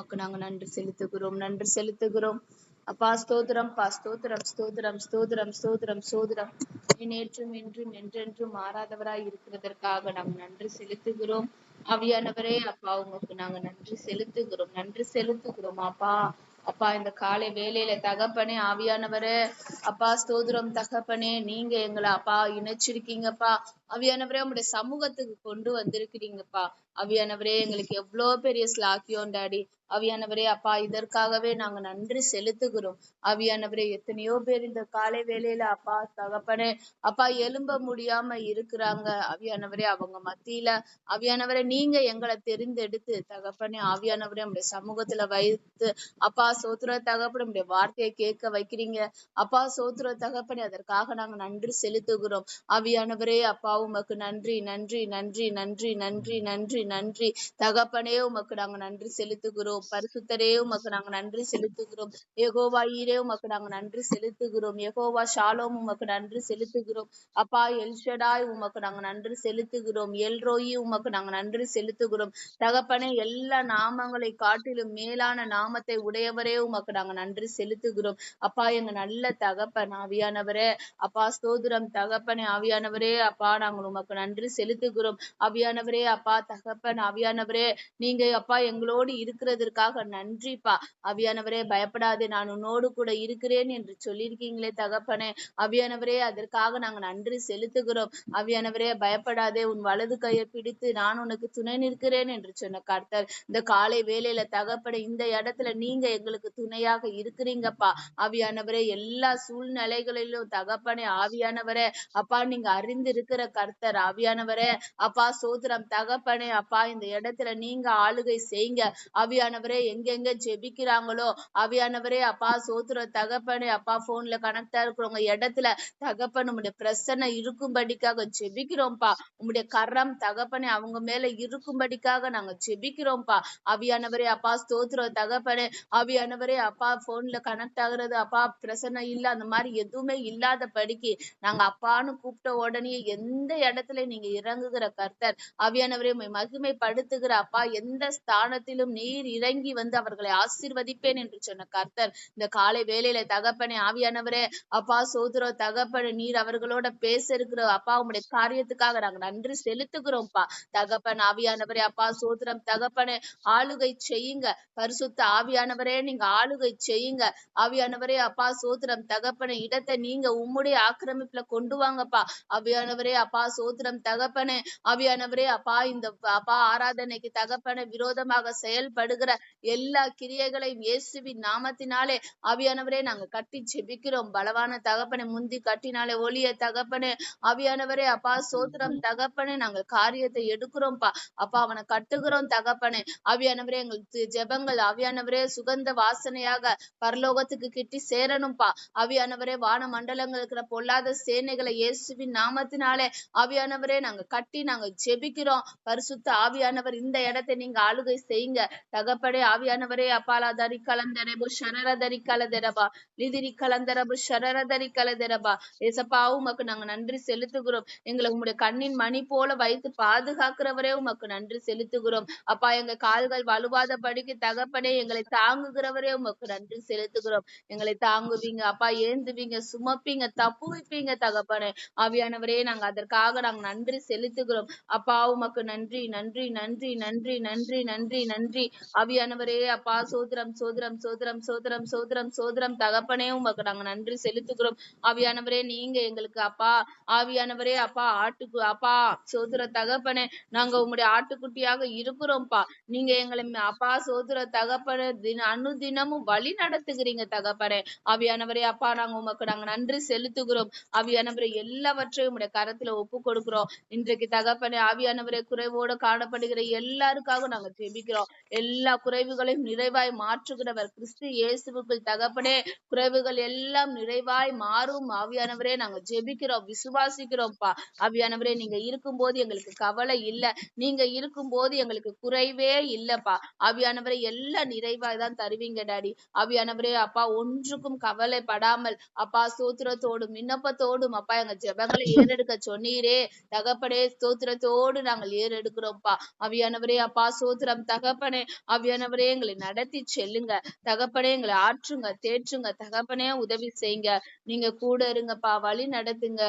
உமக்கு நாங்க நன்றி செலுத்துகிறோம், நன்றி செலுத்துகிறோம். அப்பா ஸ்தோத்திரம், பா ஸ்தோத்திரம், ஸ்தோத்திரம், ஸ்தோத்திரம், ஸ்தோத்திரம், ஸ்தோத்திரம். நேற்றும் இன்றும் என்றென்றும் மாறாதவராய் இருக்கிறதற்காக நாங்க நன்றி செலுத்துகிறோம். ஆவியானவரே அப்பா உமக்கு நாங்க நன்றி செலுத்துகிறோம், நன்றி செலுத்துகிறோம். அப்பா அப்பா இந்த காலை வேலையில தகப்பனே ஆவியானவரே அப்பா ஸ்தோத்திரம் தகப்பனே, நீங்க எங்களை அப்பா இணைச்சிருக்கீங்கப்பா. ஆவியானவரே உங்களுடைய சமூகத்துக்கு கொண்டு வந்திருக்கிறீங்கப்பா. ஆவியானவரே எங்களுக்கு எவ்வளவு பெரிய ஸ்லாக்கியம் டாடி. ஆவியானவரே அப்பா இதற்காகவே நாங்க நன்றி செலுத்துகிறோம். ஆவியானவரே எத்தனையோ பேர் இந்த காலை வேலையில அப்பா தகப்பனே அப்பா எழும்ப முடியாம இருக்கிறாங்க. ஆவியானவரே அவங்க மத்தியில ஆவியானவரே நீங்க எங்களை தெரிந்தெடுத்து தகப்பனே ஆவியானவரே உங்களுடைய சமூகத்துல வைத்து அப்பா சோத்திர தகப்பனே உங்களுடைய வார்த்தையை கேட்க வைக்கிறீங்க. அப்பா சோத்திர தகப்பனே அதற்காக நாங்க நன்றி செலுத்துகிறோம். ஆவியானவரே அப்பா உமக்கு நன்றி, நன்றி, நன்றி, நன்றி, நன்றி, நன்றி, நன்றி தகப்பனே உமக்கு நாங்க நன்றி செலுத்துகிறோம். பரிசுத்தரே உமக்கு நாங்க நன்றி செலுத்துகிறோம். யெகோவா ஈரே உமக்கு நாங்க நன்றி செலுத்துகிறோம். யெகோவா ஷாலோம் உமக்கு நன்றி செலுத்துகிறோம். அப்பா எல்ஷடாய் உமக்கு நாங்க நன்றி செலுத்துகிறோம். எல்ரோயி உமக்கு நாங்க நன்றி செலுத்துகிறோம். தகப்பனே எல்லா நாமங்களை காட்டிலும் மேலான நாமத்தை உடையவரே உமக்கு நாங்க நன்றி செலுத்துகிறோம். அப்பா எங்க நல்ல தகப்பன் ஆவியானவரே அப்பா ஸ்தோத்திரம் தகப்பனே ஆவியானவரே அப்பா நாங்கள் உமக்கு நன்றி செலுத்துகிறோம். ஆவியானவரே அப்பா தகப்பன் ஆவியானவரே நீங்க அப்பா எங்களோடு இருக்கிறதற்காக நன்றிப்பா. ஆவியானவரே பயப்படாதே நான் உன்னோடு கூட இருக்கிறேன் என்று சொல்லியிருக்கீங்களே தகப்பனே. ஆவியானவரே அதற்காக நாங்க நன்றி செலுத்துகிறோம். ஆவியானவரே பயப்படாதே உன் வலது கையை பிடித்து நான் உனக்கு துணை நிற்கிறேன் என்று சொன்ன கர்த்தர் இந்த காலை வேலையில தகப்பனே இந்த இடத்துல நீங்க எங்களுக்கு துணையாக இருக்கிறீங்கப்பா. ஆவியானவரே எல்லா சூழ்நிலைகளிலும் தகப்பனே ஆவியானவரே அப்பா நீங்க அறிந்திருக்கிற கர்த்தர். ஆவியானவரே அப்பா சோத்திரம் தகப்பனே அப்பா இந்த இடத்துல நீங்க ஆளுகை செய்யுங்க. ஆவியானவரே எங்கெங்க ஜெபிக்கிறாங்களோ ஆவியானவரே அப்பா சோத்திர தகப்பனே அப்பா போன்ல கனெக்டா இருக்கிறவங்க இடத்துல தகப்பன் உம்முடைய பிரசன்ன இருக்கும்படிக்காக ஜெபிக்கிறோம்ப்பா. உம்முடைய கரம் தகப்பனே அவங்க மேல இருக்கும்படிக்காக நாங்க ஜெபிக்கிறோம்ப்பா. ஆவியானவரே அப்பா ஸ்தோத்திர தகப்பனே ஆவியானவரே அப்பா போன்ல கனெக்ட் ஆகுறது அப்பா பிரசன்ன இல்ல அந்த மாதிரி எதுவுமே இல்லாத படிக்கு நாங்க அப்பான்னு கூப்பிட்ட உடனே எந்த இடத்துல நீங்க இறங்குகிற கர்த்தர். ஆவியானவரே மகிமைப்படுத்துகிற அப்பா எந்த ஸ்தானத்திலும் நீர் இறங்கி வந்து அவர்களை ஆசீர்வதிப்பேன் என்று சொன்ன கர்த்தர் இந்த காலை வேலையில தகப்பனே ஆவியானவரே அப்பா சோதர தகப்பனே நீர் அவர்களோட பேச இருக்கிற அப்பா உங்களுடைய காரியத்துக்காக நாங்க நன்றி செலுத்துகிறோம்ப்பா. தகப்பன் ஆவியானவரே அப்பா சோதரம் தகப்பனே ஆளுகை செய்யுங்க. பரிசுத்த ஆவியானவரே நீங்க ஆளுகை செய்யுங்க. ஆவியானவரே அப்பா சோத்திரம் தகப்பனே இடத்தை நீங்க உம்முடைய ஆக்கிரமிப்புல கொண்டு வாங்கப்பா. ஆவியானவரே அப்பா சோத்திரம் தகப்பனே ஆவியானவரே அப்பா இந்த அப்பா ஆராதனைக்கு தகப்பனே விரோதமாக செயல்படுகிற எல்லா கிரியைகளையும் இயேசுவின் நாமத்தினாலே ஆவியானவரே நாங்க கட்டி ஜெபிக்கிறோம். பலவான தகப்பனை முந்தி கட்டினாலே ஒளிய தகப்பனே ஆவியானவரே அப்பா சோத்திரம் தகப்பனே நாங்கள் காரியத்தை எடுக்கிறோம்ப்பா. அப்பா அவனை கட்டுகிறோம் தகப்பனே. ஆவியானவரே எங்களுக்கு ஜெபங்கள் ஆவியானவரே சுகந்த வாசனையாக பரலோகத்துக்கு கிட்டி சேரணும்பா. ஆவியானவரே வான மண்டலங்கள் இருக்கிற பொல்லாத சேனைகளை இயேசுவின் நாமத்தினாலே ஆவியானவரே நாங்க கட்டி நாங்க ஜெபிக்கிறோம். பரிசுத்த ஆவியானவர் இந்த இடத்தை நீங்க ஆளுகை செய்யுங்க தகப்படே. ஆவியானவரே அப்பாலாதரி கலந்தரபு ஷரரதரி கலதரபா லிதிரி கலந்தரபு ஷரரதரி கலதரபா. ஏசப்பா உமக்கு நாங்க நன்றி செலுத்துகிறோம். எங்களை உங்களுடைய கண்ணின் மணி போல வைத்து பாதுகாக்கிறவரே உமக்கு நன்றி செலுத்துகிறோம். அப்பா எங்க கால்கள் வலுவாத படிக்கு தகப்பனே எங்களை தாங்குகிறவரே உமக்கு நன்றி செலுத்துகிறோம். எங்களை தாங்குவீங்க அப்பா, ஏந்துவீங்க, சுமப்பீங்க, தப்புவிப்பீங்க தகப்பனே. ஆவியானவரே நாங்க அதற்காக நாங்க நன்றி செலுத்துகிறோம். அப்பா உமக்கு நன்றி நன்றி நன்றி நன்றி நன்றி நன்றி நன்றி. ஆவியானவரே அப்பா சோதரம் சோதரம் சோதரம் சோதரம் சோதரம் சோதரம் தகப்பனே உமக்கு நாங்க நன்றி செலுத்துகிறோம். ஆவியானவரே நீங்க எங்களுக்கு அப்பா ஆவியானவரே அப்பா ஆட்டுக்கு அப்பா சோதர தகப்பனே நாங்க உங்களுடைய ஆட்டுக்குட்டியாக இருக்கிறோம்ப்பா. நீங்க எங்களை அப்பா சோதர தகப்பனே அனுதினமும் வழி நடத்துகிறீங்க தகப்பனே. ஆவியானவரே அப்பா நாங்க உமக்கு நாங்க நன்றி செலுத்துகிறோம். ஆவியானவரே எல்லாவற்றையும் உடைய கரத்துல ஒப்பு கொடுக்கிறோம். இன்றைக்கு தகப்பனே ஆவியானவரே குறைவோடு காணப்படுகிற எல்லாருக்காக நாங்க ஜெபிக்கிறோம். எல்லா குறைவுகளையும் நிறைவாய் மாற்றுகிறவர் கிறிஸ்து இயேசுவுக்குள் தகப்பனே. குறைவுகள் எல்லாம் நிறைவாய் மாறும். ஆவியானவரே நாங்க ஜெபிக்கிறோம், விசுவாசிக்கிறோம்ப்பா. ஆவியானவரே நீங்க இருக்கும்போது எங்களுக்கு கவலை இல்ல, நீங்க இருக்கும்போது எங்களுக்கு குறைவே இல்லப்பா. ஆவியானவரே எல்லாம் நிறைவாய் தான் தருவீங்க டாடி. ஆவியானவரே அப்பா ஒன்றுக்கும் கவலைப்படாமல் அப்பா சோத்திரத்தோடும் விண்ணப்பத்தோடும் அப்பா எங்க ஜெபங்களை ஏறெடுக்க சொன்னீர். சொன்னீரே தகப்பனே, ஸ்தோத்திரத்தோடு நாங்கள் ஏறெடுக்கிறோம்ப்பா. ஆவியானவரே அப்பா ஸ்தோத்திரம் தகப்பனே. ஆவியானவரே எங்களை நடத்தி செல்லுங்க தகப்பனே, எங்களை ஆற்றுங்க தேற்றுங்க தகப்பனே, உதவி செய்யுங்க. நீங்க கூட இருங்கப்பா, வழி நடத்துங்க.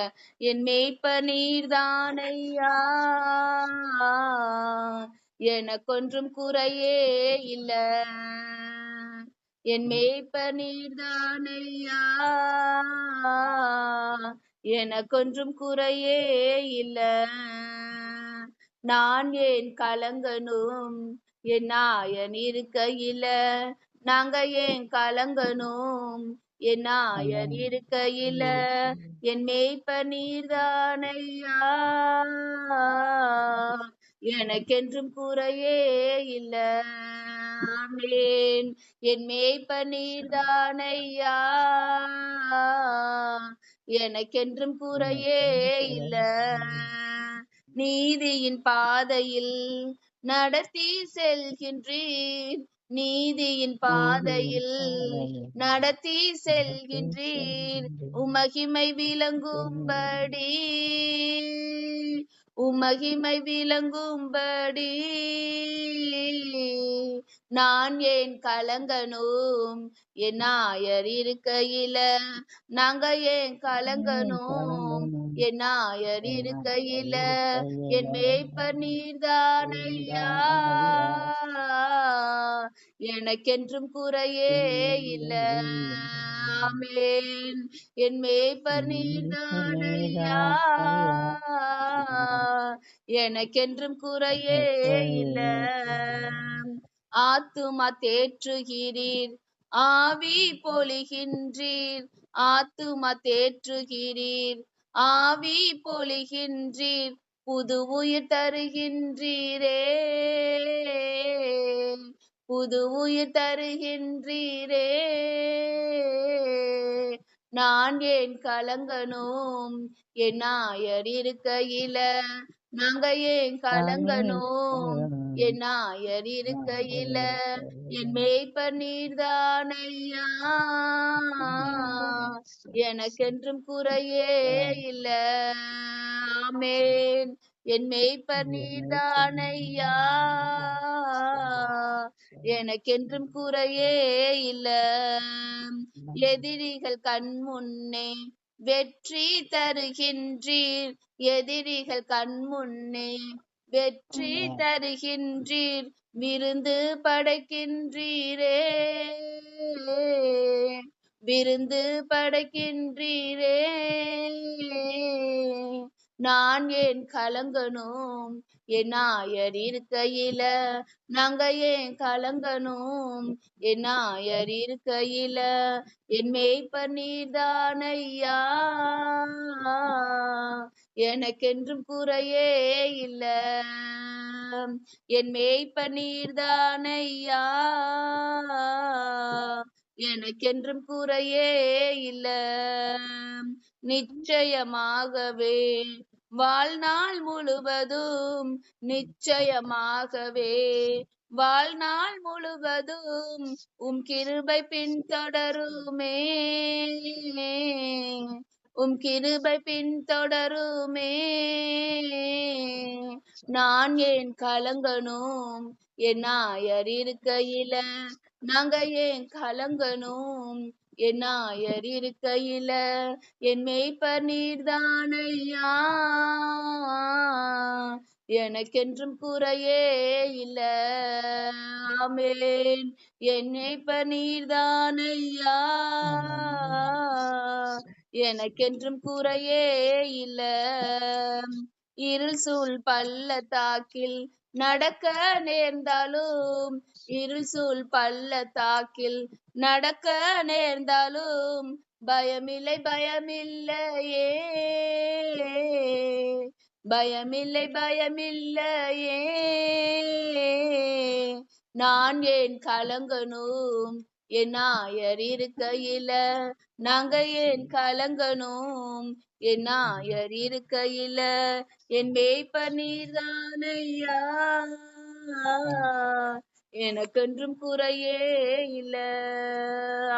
என் மேய்ப்ப நீர்தானையா, எனக்கொன்றும் குறையே இல்ல. என் மேய்ப்ப நீர்தானையா, எனக்கொன்றும் குறையே இல்ல. நான் ஏன் கலங்கணும், என் நாயன் இருக்கையில. நாங்க ஏன் கலங்கணும், என் நாயன் இருக்கையில. என் மேய்ப்ப நீர்தானையா, எனக்கென்றும் குறையே இல்ல. ஆமென். என் மேய்ப்ப நீர்தானையா, எனக்கென்றும் குறையே இல்ல. நீதியின் பாதையில் நடத்தி செல்கின்றீர், நீதியின் பாதையில் நடத்தி செல்கின்றீர். உமகிமை விளங்கும்படி, உமகிமை விளங்கும்படி. நான் ஏன் கலங்கணும், என் நாயர் இருக்கையில. நாங்க ஏன் கலங்கணும், என் நாயர் இருக்கையில. என் மேய்ப்பர் நீர்தானையா, எனக்கென்றும் குறையே இல்ல. ஆமென். என் மேய்ப்பர் நீர்தானையா, எனக்கென்றும் குறையே இல்ல. ஆத்துமா தேற்றுகிறீர், ஆவி பொழிகின்றீர். ஆத்துமா தேற்றுகிறீர், ஆவி பொழிகின்றீர். புது உயிர் தருகின்றீரே, புது உயிர் தருகின்றீரே. நான் ஏன் கலங்கணும், என் நாயர் இருக்கையில. நாங்க ஏன் கலங்கணும், என் நாயர் இருக்கையில. என் மேய்ப்பர் நீர்தானையா, எனக்கென்றும் குறையே இல்ல. ஆமென். என் மேய்ப்பர் நீர்தானையா, எனக்கென்றும் குறையே இல்ல. எதிரிகள் கண் முன்னே வெற்றி தருகின்றீர், எதிரிகள் கண் முன்னே வெற்றி தருகின்றீர். விருந்து படைக்கின்றீரே, விருந்து படைக்கின்றீரே. நான் ஏன் கலங்கணும், என் நாயர் இருக்கையில. நாங்க ஏன் கலங்கணும், என் நாயர் இருக்கையில. என் மேய்ப்பர் நீர்தானையா, எனக்கென்றும் குறையே இல்ல. என் மேய்ப்பர் நீர்தானையா, எனக்கென்றும் குறையே இல்ல. நிச்சயமாகவே வாழ்நாள் முழுவதும், நிச்சயமாகவே வாழ்நாள் முழுவதும் உம் கிருபை பின்தொடருமே, உம் கிருபை பின்தொடருமே. நான் ஏன் கலங்கணும், என் நாயர் இருக்கையில. நாங்க ஏன் கலங்கணும், என் நாயர் இருக்கையில. என் மேய்ப்பர் நீர்தானையா, எனக்கென்றும் குறையே இல்ல. ஆமென். என் மேய்ப்பர் நீர்தானையா, எனக்கென்றும் குறையே இல்ல. இருள் சூழ் பள்ளத்தாக்கில் நடக்க நேர்ந்தாலும், இருள் சூழ் பள்ளத்தாக்கில் நடக்க நேர்ந்தாலும், பயமில்லை பயமில்லையே, பயமில்லை பயமில்லையே. நான் ஏன் கலங்கணும், என் நாயர் இருக்கையில. நாங்க ஏன் கலங்கணும், என் நாயர் இருக்கையில. என் மேய்ப்பர் நீர்தானையா, எனக்கென்றும் குறையே இல்ல.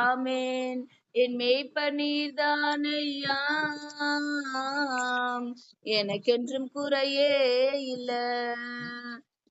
ஆமென். என் மேய்ப்பர் நீர்தானையா, எனக்கென்றும் குறையே இல்ல.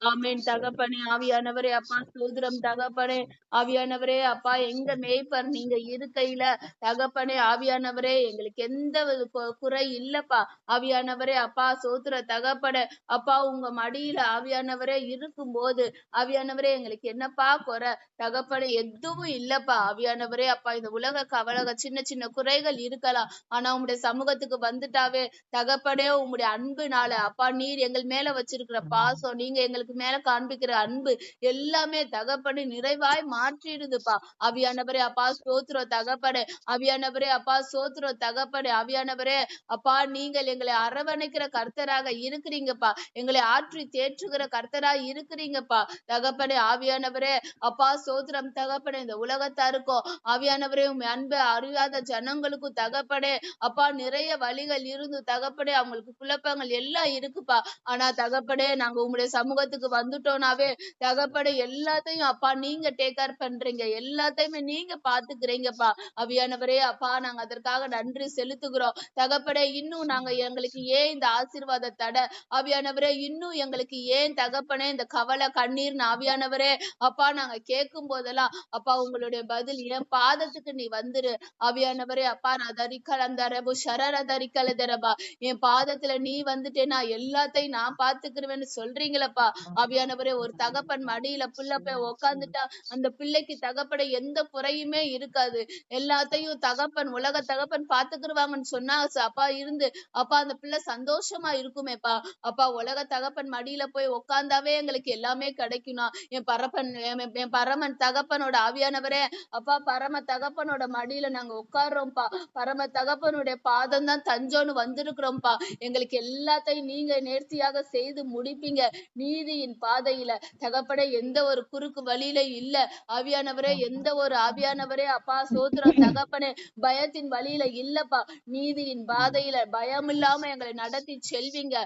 ஆமென் தகப்பனே. ஆவியானவரே அப்பா ஸ்தோத்திரம் தகப்பனே. ஆவியானவரே அப்பா எங்க மேய்ப்பர் நீங்க இருக்கையில தகப்பனே ஆவியானவரே எங்களுக்கு எந்த ஒரு குறை இல்லப்பா. ஆவியானவரே அப்பா சோத்திர தகப்பனே. அப்பா உங்க மடியில ஆவியானவரே இருக்கும்போது ஆவியானவரே எங்களுக்கு என்னப்பா குறை தகப்பனே? எதுவும் இல்லப்பா. ஆவியானவரே அப்பா இந்த உலக கவலக சின்ன சின்ன குறைகள் இருக்கலாம். ஆனா உம்முடைய சமூகத்துக்கு வந்துட்டாவே தகப்பனே உம்முடைய அன்புனால அப்பா நீர் எங்கள் மேல வச்சிருக்கிற பாசம், நீங்க எங்களுக்கு மேல காண்பிக்கிற அன்பு எல்லாமே தகப்பனே நிறைவாய் மாற்றிடுதுப்பா. ஆவியானவரே அப்பா ஸ்தோத்திரம் தகப்பனே. ஆவியானவரே அப்பா ஸ்தோத்திரம் தகப்பனே. ஆவியானவரே அப்பா நீங்கள் எங்களை அரவணைக்கிற கர்த்தராக இருக்கிறீங்கப்பா. எங்களை ஆற்றி தேற்றுகிற கர்த்தராக இருக்கிறீங்கப்பா தகப்பனே. ஆவியானவரே அப்பா ஸ்தோத்திரம் தகப்பனே. இந்த உலகத்தாருக்கும் ஆவியானவரே உம் அன்பை அறியாத ஜனங்களுக்கும் தகப்பனே அப்பா நிறைய வழிகள் இருந்து தகப்பனே அவங்களுக்கு குழப்பங்கள் எல்லாம் இருக்குப்பா. ஆனா தகப்பனே நாங்க உங்களுடைய சமூகத்துக்கு வந்துட்டோம்னாவே தகப்பனே எல்லாத்தையும் அப்பா நீங்க டேக் கேர் பண்றீங்க, எல்லாத்தையுமே நீங்க பாத்துக்கிறீங்கப்பா. ஆவியானவரே அப்பா நாங்க அதற்காக நன்றி செலுத்துகிறோம் தகப்பனே. இன்னும் நாங்க எங்களுக்கு ஏன் இந்த ஆசீர்வாத தடை ஆவியானவரே, இன்னும் எங்களுக்கு ஏன் தகப்பனே இந்த கவலை கண்ணீர் ஆவியானவரே அப்பா நாங்க கேட்கும் போதெல்லாம் அப்பா உங்களுடைய பதில் என் பாதத்துக்கு நீ வந்துரு ஆவியானவரே அப்பா. நான் தரிக்கலந்தரபு ஷரர தரிக்கலதரபா என் பாதத்துல நீ வந்துட்டேன்னா எல்லாத்தையும் நான் பாத்துக்கிறேன்னு சொல்றீங்களப்பா. ஆவியானவரே ஒரு தகப்பன் மடியில பிள்ளை போய் உக்காந்துட்டா அந்த பிள்ளைக்கு தகப்பட எந்த குறையுமே இருக்காது. எல்லாத்தையும் தகப்பன் உலக தகப்பன் பாத்துக்கிருவாங்கன்னு சொன்னா அப்பா இருந்து அப்பா அந்த பிள்ளை சந்தோஷமா இருக்குமேப்பா. அப்பா உலக தகப்பன் மடியில போய் உக்காந்தாவே எங்களுக்கு எல்லாமே கிடைக்கும்னா என் பரமன் தகப்பனோட ஆவியானவரே அப்பா பரம தகப்பனோட மடியில நாங்க உட்கார்றோம்ப்பா. பரம தகப்பனுடைய பாதம் தான் தஞ்சோன்னு வந்திருக்கிறோம்ப்பா. எங்களுக்கு எல்லாத்தையும் நீங்க நேர்த்தியாக செய்து முடிப்பீங்க. நீதியின் பாதையில தகப்பனே எந்த ஒரு குறுக்கு வழியில இல்ல ஆவியானவரே. எந்த ஒரு ஆவியானவரே அப்பா சோத்திரம் தகப்பனே பயத்தின் வழியில இல்லப்பா. நீதியின் பாதையில பயம் இல்லாம எங்களை நடத்தி செல்வீங்க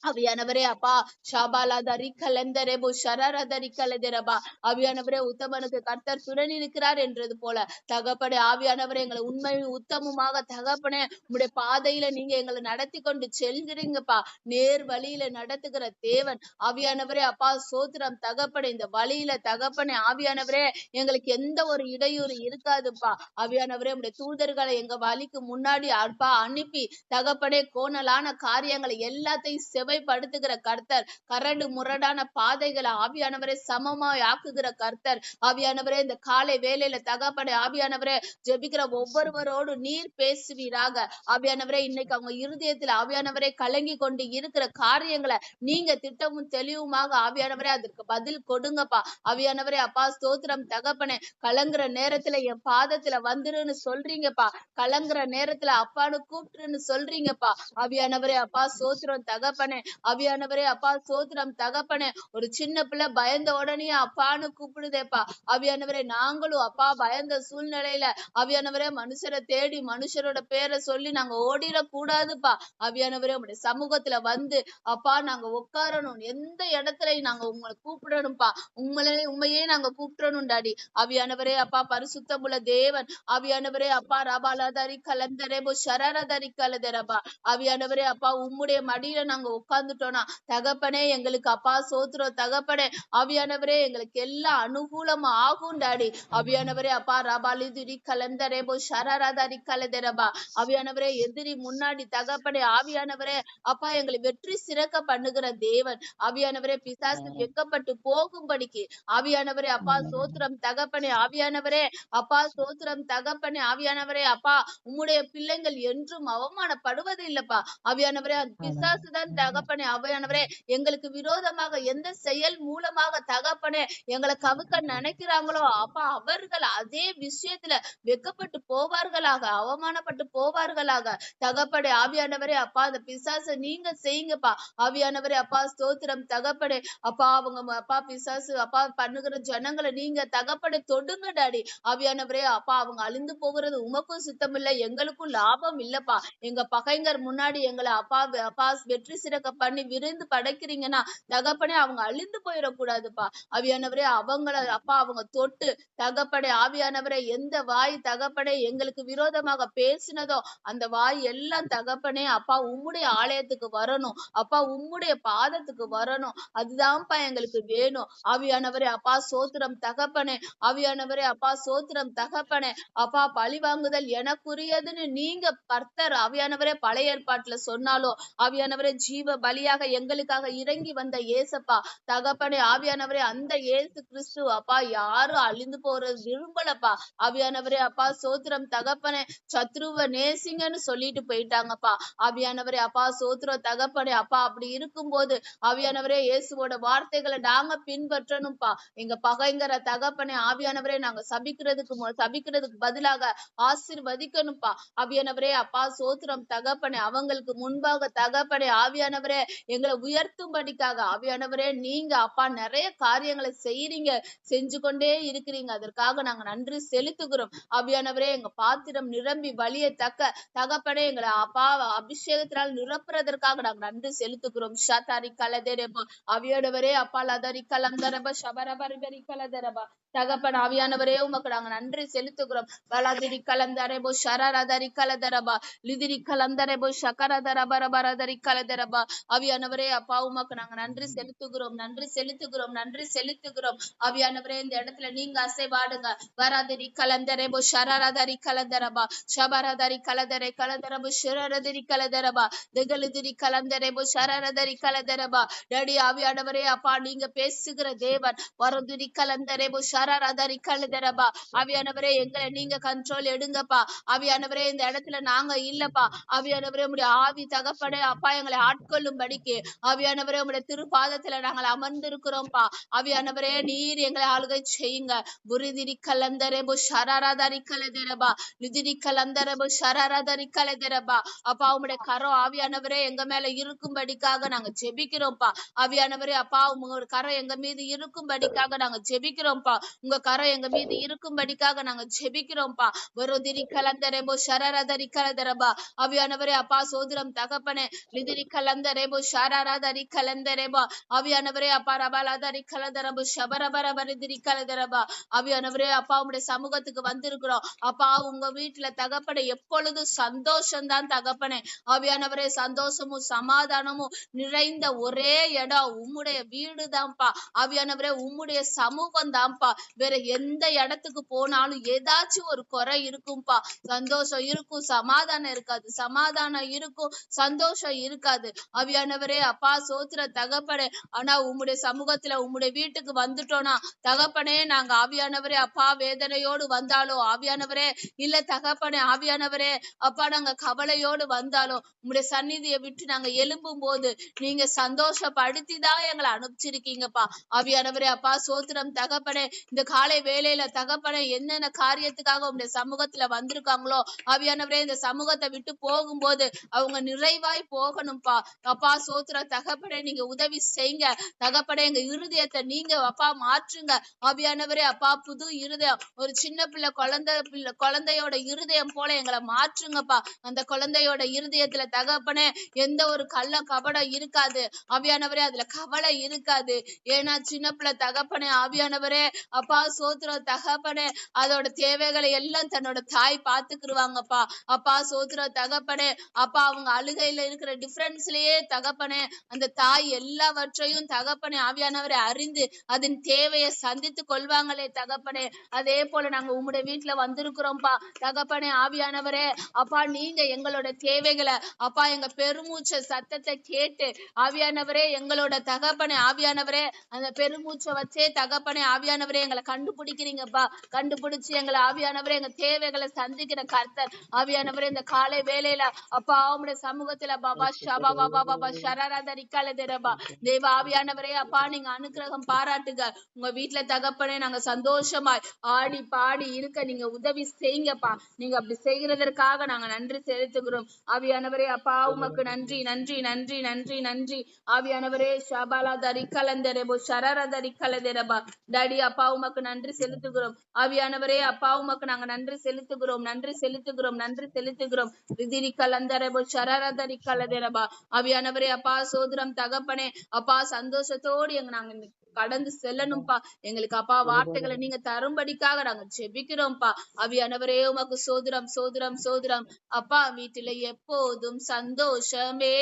ஆவியானவரே அப்பா. ஷாபாலாதரி கலந்தரேபு ஷரரதரி கலதரபா ஆவியானவரே உத்தமனுக்கு கர்த்தர் துணை இருக்கிறார் என்றது போல தகப்பனே ஆவியானவரே எங்களை உண்மை உத்தமமாக தகப்பனே உங்களுடைய பாதையில நீங்க எங்களை நடத்தி கொண்டு செல்கிறீங்கப்பா. நேர் வழியில நடத்துகிற தேவன் ஆவியானவரே அப்பா சோத்திரம் தகப்பனே. இந்த வழியில தகப்பனே ஆவியானவரே எங்களுக்கு எந்த ஒரு இடையூறு இருக்காதுப்பா. ஆவியானவரே உங்களுடைய தூதர்களை எங்க வழிக்கு முன்னாடி அப்பா அனுப்பி தகப்பனே கோணலான காரியங்களை எல்லாத்தையும் செவைப்படுத்துகிற கர்த்தர். கரடு முரடான பாதைகளை ஆவியானவரே சமமாய் ஆக்குகிற கர்த்தர். ஆவியானவரே இந்த காலை வேலையில தகப்பனே ஆவியானவரே ஜெபிக்கிற ஒவ்வொருவரோடு நீர் பேசுவீராக ஆவியானவரே. இன்னைக்கு அவங்க இருதயத்துல ஆவியானவரே கலங்கி கொண்டு இருக்கிற காரியங்களை நீங்க திட்டமும் தெளிவுமாக ஆவியானவரே அதற்கு பதில் கொடுங்கப்பா. ஆவியானவரே அப்பா ஸ்தோத்திரம் தகப்பனே. கலங்குற நேரத்துல என் பாதத்துல வந்துருன்னு சொல்றீங்கப்பா. கலங்குற நேரத்துல அப்பான்னு கூப்பிட்டுன்னு சொல்றீங்கப்பா. ஆவியானவரே அப்பா சோத்திரம் தகப்பனே. ஆவியானவரே அப்பா சோத்திரம் தகப்பனே. ஒரு சின்ன பிள்ளை பயந்த உடனே அப்பான்னு கூப்பிடுதேப்பா. ஆவியானவரே நாங்களும் அப்பா பயந்த சூழ்நிலையில ஆவியானவரே மனுஷரை தேடி மனுஷரோட பேரை சொல்லி நாங்க ஓடிடக்கூடாதுப்பா. ஆவியானவரே உங்களுடைய சமூகத்துல வந்து அப்பா நாங்க உட்காரணும். எந்த இடத்துலயும் நாங்க உங்களை கூப்பிடணும்ப்பா. உண்மையே நாங்க கூப்பிடணும் டாடி. ஆவியானவரே அப்பா பரிசுத்தமுள்ள தேவன் ஆவியானவரே அப்பா ரபாலாதாரி கலந்தரேபோ ஷரரதாரி கலதரபா ஆவியானவரே அப்பா உம்முடைய மடியில நாங்க உட்கார்ந்துட்டோம்னா தகப்பனே எங்களுக்கு அப்பா சோத்திரம் தகப்பனே. ஆவியானவரே எங்களுக்கு எல்லாம் அனுகூலமா ஆகும் டாடி. ஆவியானவரே அப்பா ரபாலிதுரி கலந்தரேபோ ஷரரதாரி கலதரபா ஆவியானவரே எதிரி முன்னாடி தகப்பனே ஆவியானவரே அப்பா எங்களை வெற்றி சிறக்க பண்ணுகிற தேவன். ஆவியானவரே பிசாசு வெக்கப்பட்டு போகும்படிக்கு ஆவியானவரே அப்பா சோத்திரம் தகப்பனே. ஆவியானவரே அப்பா சோத்திரம் தகப்பனே. ஆவியானவரே அப்பா உம்முடைய பிள்ளைகள் என்றும் அவமானப்படுவது இல்லப்பா. ஆவியானவரே அந்த பிசாசுதான் தகப்பனே. ஆவியானவரே எங்களுக்கு விரோதமாக எந்த செயல் மூலமாக தகப்பனே எங்களை கவுக்க நினைக்கிறாங்களோ அப்பா அவர்கள் அதே விஷயத்துல வெக்கப்பட்டு போவார்களாக, அவமானப்பட்டு போவார்களாக தகப்பனே. ஆவியானவரே அப்பா அந்த பிசாசை நீங்க செய்யுங்கப்பா. ஆவியானவரே அப்பா ஸ்தோத்திரம் தகப்பனே. அப்பா அவங்க அப்பா பிசாசு அப்பா பண்ணுகிற ஜனங்களை நீங்க தகப்பனை தொடுங்க டாடி. ஆவியானவரே அப்பா அவங்க அழிந்து போகிறது உமக்கும் சித்தம் இல்லை, எங்களுக்கும் லாபம் இல்லப்பா. எங்க பகைஞர் முன்னாடி எங்களை அப்பா அப்பா வெற்றி சிறக்க பண்ணி விருந்து படைக்கிறீங்கன்னா தகப்பனே அவங்க அழிந்து போயிடக்கூடாதுப்பா. ஆவியானவரே அவங்கள அப்பா அவங்க தொட்டு தகப்பனே ஆவியானவரே எந்த வாய் தகப்பனே எங்களுக்கு விரோதமாக பேசினதோ அந்த வாய் எல்லாம் தகப்பனே அப்பா உம்முடைய ஆலயத்துக்கு வரணும் அப்பா, உம்முடைய பாதத்துக்கு வரணும். அதுதான்ப்பா எங்களுக்கு வேணும். ஆவியானவரே அப்பா சோத்திரம் தகப்பனே. ஆவியானவரே அப்பா சோத்திரம் தகப்பனே. அப்பா பழி வாங்குதல் எனக்குரியதுன்னு நீங்க கர்த்தர் ஆவியானவரே பழைய ஏற்பாட்டுல சொன்னாலும் ஆவியானவரே ஜீவ பலியாக எங்களுக்காக இறங்கி வந்த ஏசப்பா தகப்பனே ஆவியானவரே அந்த ஏசு கிறிஸ்து அப்பா யாரும் அழிந்து போறது விரும்பலப்பா. ஆவியானவரே அப்பா சோத்திரம் தகப்பனே. சத்ருவ நேசிங்கன்னு சொல்லிட்டு போயிட்டாங்கப்பா. ஆவியானவரே அப்பா சோத்திரம் தகப்பனே. அப்பா அப்படி இருக்கும்போது ஆவியானவரே இயேசுவோட வார்த்தைகளை நாங்க பின்பற்றணும்ப்பா. எங்க பகைங்கிற தகப்பனே ஆவியானவரே நாங்க சபிக்கிறதுக்கு பதிலாக ஆசீர்வதிக்கணும்ப்பா. ஆவியானவரே அப்பா சோத்திரம் தகப்பனே. அவங்களுக்கு முன்பாக தகப்பனே ஆவியானவரே எங்களை உயர்த்தும்படிக்காக ஆவியானவரே நீங்க அப்பா நிறைய காரியங்களை செய்யறீங்க, செஞ்சு கொண்டே இருக்கிறீங்க. அதற்காக நாங்க நன்றி செலுத்துகிறோம். ஆவியானவரே எங்க பாத்திரம் நிரம்பி வழியத்தக்க தகப்பனே எங்களை அப்பா அபிஷேகத்தினால் நிரப்புறதற்காக நாங்க நன்றி செலுத்துகிறோம். ஷாத்தாரி கலதெரபா ஆவியானவரே அப்பா லதரி கலந்தரபா ஷபரபரி கலதரபா தகப்பன் ஆவியானவரே உமக்கு நாங்க நன்றி செலுத்துகிறோம். வலதிரி கலந்தரபோ ஷரரதரி கலதரபா லிதிரி கலந்தரபோ ஷகரதரபரபரதரி கலதரபா ஆவியானவரே அப்பா உமக்கு நாங்க நன்றி செலுத்துகிறோம், நன்றி செலுத்துகிறோம், நன்றி செலுத்துகிறோம். ஆவியானவரே இந்த இடத்துல நீங்க அசைவாடுங்க. வரதிரி கலந்தரபோ ஷரரதரி கலதரபா ஷபரதரி கலதரை கலதரபோ ஷரரதரி கலதரபா திகழுதிரி கலந்தரபோ ஷரரதரி கலதரபா டடி ஆவியானவரே அப்பா நீங்க பேசுகிற தேவன். வரதுரி கலந்தரபோ ஷரரதரி கலதரபா ஆவியானவரே எங்களை நீங்க கண்ட்ரோல் எடுங்கப்பா. ஆவியானவரே இந்த இடத்துல நாங்க இல்லப்பா. ஆவியானவரே உடைய ஆவி தகப்பனே அப்பா எங்களை ஆட்கொள்ளும்படிக்கு ஆவியானவரே உடைய திருப்பாதத்துல நாங்கள் அமர்ந்திருக்கிறோம்ப்பா. ஆவியானவரே நீர் எங்களை ஆளுகை செய்யுங்க. புரிதிரி கலந்தரபோ ஷரரதரி கலதரபா லிதிரி கலந்தரபோ ஷரரதரி கலதரபா அப்பா உடைய கரம் ஆவியானவரே எங்க மேல இருக்கும்படிக்காக நாங்க ஜெபிக்கிறோம்ப்பா. ஆவியானவரே அப்பா உங்களோட கரம் எங்க மீது இருக்கும்படிக்காக நாங்க ஜெபிக்கிறோம்ப்பா. உங்க கரம் எங்க மீது இருக்கும்படிக்காக நாங்க ஜெபிக்கிறோம்ப்பா. வருதிரி கலந்தரபோ ஷரரதரி கலதரபா ஆவியானவரே அப்பா சோதரம் தகப்பனே லிதிரி கலந்தரபோ ஷரரதரி கலந்தரபா ஆவியானவரே அப்பா ரபலதரி கலதரபோ ஷபரபரபரிதிரி கலதரபா ஆவியானவரே அப்பா உடைய சமூகத்துக்கு வந்திருக்கிறோம் அப்பா. உங்க வீட்டுல தகப்பனே எப்பொழுதும் சந்தோஷம்தான் தகப்பனே. ஆவியானவரே சந்தோஷமும் சமாதானமும் நிறைந்த ஒரே இடம் உம்முடைய வீடு தான்ப்பா. ஆவியானவரே உம்முடைய சமூகம் தான்ப்பா. வேற எந்த இடத்துக்கு போனாலும் ஏதாச்சும் ஒரு குறை இருக்கும்பா. சந்தோஷம் இருக்கும், சமாதானம் இருக்காது. சமாதானம் இருக்கும், சந்தோஷம் இருக்காது. ஆவியானவரே அப்பா சோத்திர தகப்பனே. ஆனா உம்முடைய சமூகத்துல உம்முடைய வீட்டுக்கு வந்துட்டோம்னா தகப்பனே நாங்க ஆவியானவரே அப்பா வேதனையோடு வந்தாலும் ஆவியானவரே இல்ல தகப்பனே ஆவியானவரே அப்பா நாங்க கவலையோடு வந்தாலும் உங்களுடைய சந்நிதியை விட்டு நாங்க எழும்பும் போது நீங்க சந்தோஷப்படுத்திதான் எங்களை அனுப்பிச்சிருக்கீங்கப்பா. ஆவியானவரே அப்பா சோத்திரம் தகப்பனே. இந்த காலை வேளையில தகப்பனே என்னென்ன காரியத்துக்காக உங்களுடைய சமூகத்துல வந்திருக்காங்களோ ஆவியானவரே இந்த சமூகத்தை விட்டு போகும்போது அவங்க நிறைவாய் போகணும்ப்பா. அப்பா சோத்திர தகப்பனே நீங்க உதவி செய்யுங்க தகப்பனே. எங்க இருதயத்தை நீங்க அப்பா மாற்றுங்க ஆவியானவரே அப்பா. புது இருதயம் ஒரு சின்ன குழந்தையோட இருதயம் போல எங்களை மாற்றுங்கப்பா. அந்த குழந்தையோட இருதயத்துல தகப்பனே எந்த ஒரு கள்ள கபடம் இருக்காது ஆவியானவரே. அதுல கவலை இருக்காது. ஏன்னா சின்ன பிள்ளை தகப்பனே ஆவியானவரே அப்பா சோத்திர தகப்பனே அதோட தேவைகளை எல்லாம் தன்னோட தாய் பாத்துக்குருவாங்கப்பா. அப்பா சோத்திர தகப்பனே அப்பா அவங்க அழுகையில இருக்கிற டிஃபரன்ஸ்லயே தகப்பனே அந்த தாய் எல்லாவற்றையும் தகப்பனே ஆவியானவரை அறிந்து அதன் தேவையை சந்தித்து கொள்வாங்களே தகப்பனே. அதே போல நாங்க உம்முடைய வீட்டுல வந்திருக்கிறோம்ப்பா தகப்பனே ஆவியானவரே அப்பா. நீங்க எங்களோட தேவைகளை அப்பா எங்க பெருமூச்ச சத்தத்தை கேட்டு ஆவியானவரே எங்களோட தகப்பனே ஆவியானவரே அந்த பெருமூச்சை வச்சே தகப்பனே ஆவியானவரே எங்களை கண்டுபிடிக்கிறீங்கப்பா. கண்டுபிடிச்சு எங்களை ஆவியானவரே எங்க தேவைகளை சந்திக்கிற கர்த்தர் ஆவியானவரே. இந்த காலை வேளையில அப்பா உம்முடைய சமூகத்துல பாபா ஷபா பாபா பாபா ஷரரதரி கலதரபா தேவ ஆவியானவரே அப்பா நீங்க அனுக்கிரகம் பாராட்டுங்க. உங்க வீட்டுல தகப்பனே நாங்க சந்தோஷமாய் ஆடி பாடி இருக்க நீங்க உதவி செய்யுங்கப்பா. நீங்க அப்படி செய்கிறதற்காக நாங்க நன்றி செலுத்துகிறோம் ஆவியானவரே அப்பா. உமக்கு நன்றி நன்றி நன்றி நன்றி நன்றி ஆவியானவரே. ஷபாலா தரி கலந்தரபோ ஷரரதரி கலதரபா டாடி அப்பா உமக்கு நன்றி செலுத்துகிறோம் ஆவியானவரே அப்பா. உமக்கு நாங்க நன்றி செலுத்துகிறோம், நன்றி செலுத்துகிறோம், நன்றி செலுத்துகிறோம். ரிதிரி கலந்தரபோ ஷரரதரி கலதரபா ஆவியா ஆவியானவரே அப்பா சோதரம் தகப்பனே அப்பா சந்தோஷத்தோடு நாங்க கடந்து செல்லணும்பா. எங்களுக்கு அப்பா வார்த்தைகளை நீங்க தரும்படிக்காக நாங்க ஜெபிக்கிறோம்ப்பா. ஆவியானவரே உமக்கு சோதரம் சோதரம் சோதரம். அப்பா வீட்டுல எப்போதும் சந்தோஷமே,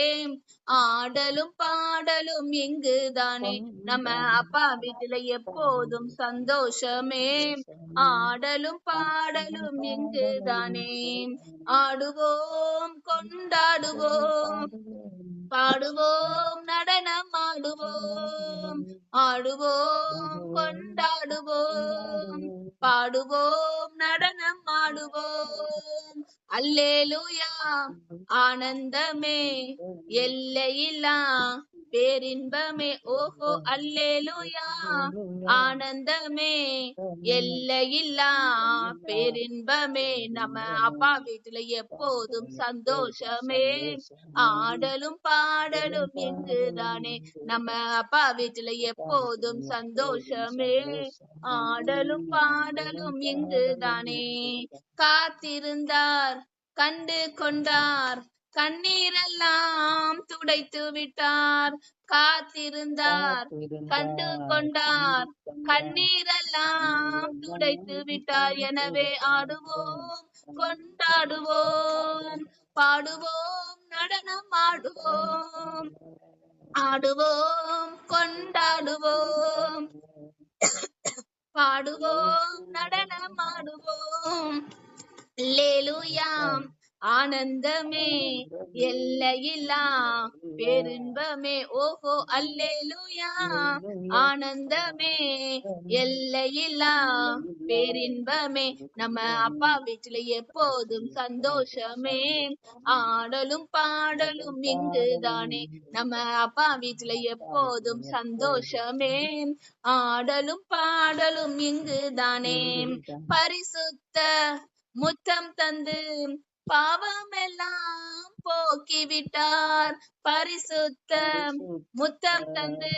ஆடலும் பாடலும் இங்குதானே. நம்ம அப்பா வீட்டுல எப்போதும் சந்தோஷமே, ஆடலும் பாடலும் இங்குதானே. ஆடுவோம் கொண்டாடுவோம், பாடுவோம் நடனம் ஆடுவோம், ஆடுவோம் கொண்டாடுவோம், பாடுவோம் நடனம் ஆடுவோம். அல்லேலூயா ஆனந்தமே, எல்லையில்லா பேரின்பமே. ஓஹோ அல்லேலூயா ஆனந்தமே, எல்லையில்லா பேரின்பமே. நம்ம அப்பா வீட்டுல எப்போதும் சந்தோஷமே, ஆடலும் பாடலும் இங்குதானே. நம்ம அப்பா வீட்டுல எப்போதும் சந்தோஷமே, ஆடலும் பாடலும் இங்குதானே. காத்திருந்தார் கண்டு கொண்டார், கண்ணீரெல்லாம் துடைத்து விட்டார். காத்திருந்தார் கண்டு கொண்டார், கண்ணீரெல்லாம் துடைத்து விட்டார். எனவே ஆடுவோம் கொண்டாடுவோம், பாடுவோம் நடனம் ஆடுவோம், ஆடுவோம் கொண்டாடுவோம், பாடுவோம் நடனம் ஆடுவோம். அல்லேலூயா ஆனந்தமே, எல்லையில்லா பேரின்பமே. ஓஹோ அல்லேலூயா ஆனந்தமே, எல்லையில்லா பேரின்பமே. நம்ம அப்பா வீட்டுல எப்போதும் சந்தோஷமே, ஆடலும் பாடலும் இங்குதானே. நம்ம அப்பா வீட்டுல எப்போதும் சந்தோஷமே, ஆடலும் பாடலும் இங்குதானே. பரிசுத்த முத்தம் தந்து பாவமெல்லாம் போக்கிவிட்டார். பரிசுத்த முத்தம் தந்து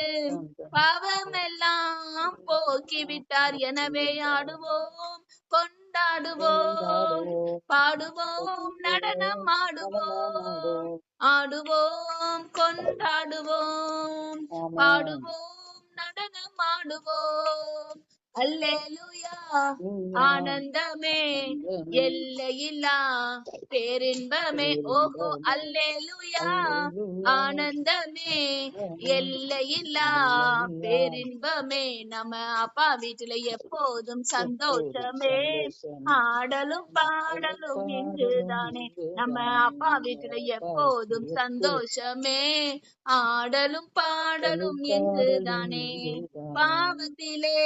பாவமெல்லாம் போக்கிவிட்டார். எனவே ஆடுவோம் கொண்டாடுவோம், பாடுவோம் நடனம் ஆடுவோம், ஆடுவோம் கொண்டாடுவோம், பாடுவோம் நடனம் ஆடுவோம். அல்லேலூயா ஆனந்தமே, எல்லையில்லா பேரின்பமே. ஓஹோ அல்லேலூயா ஆனந்தமே, எல்லையில்லா பேரின்பமே. நம்ம அப்பா வீட்டுல எப்போதும் சந்தோஷமே, ஆடலும் பாடலும் இங்குதானே. நம்ம அப்பா வீட்டுல எப்போதும் சந்தோஷமே, ஆடலும் பாடலும் இங்குதானே. பாவத்திலே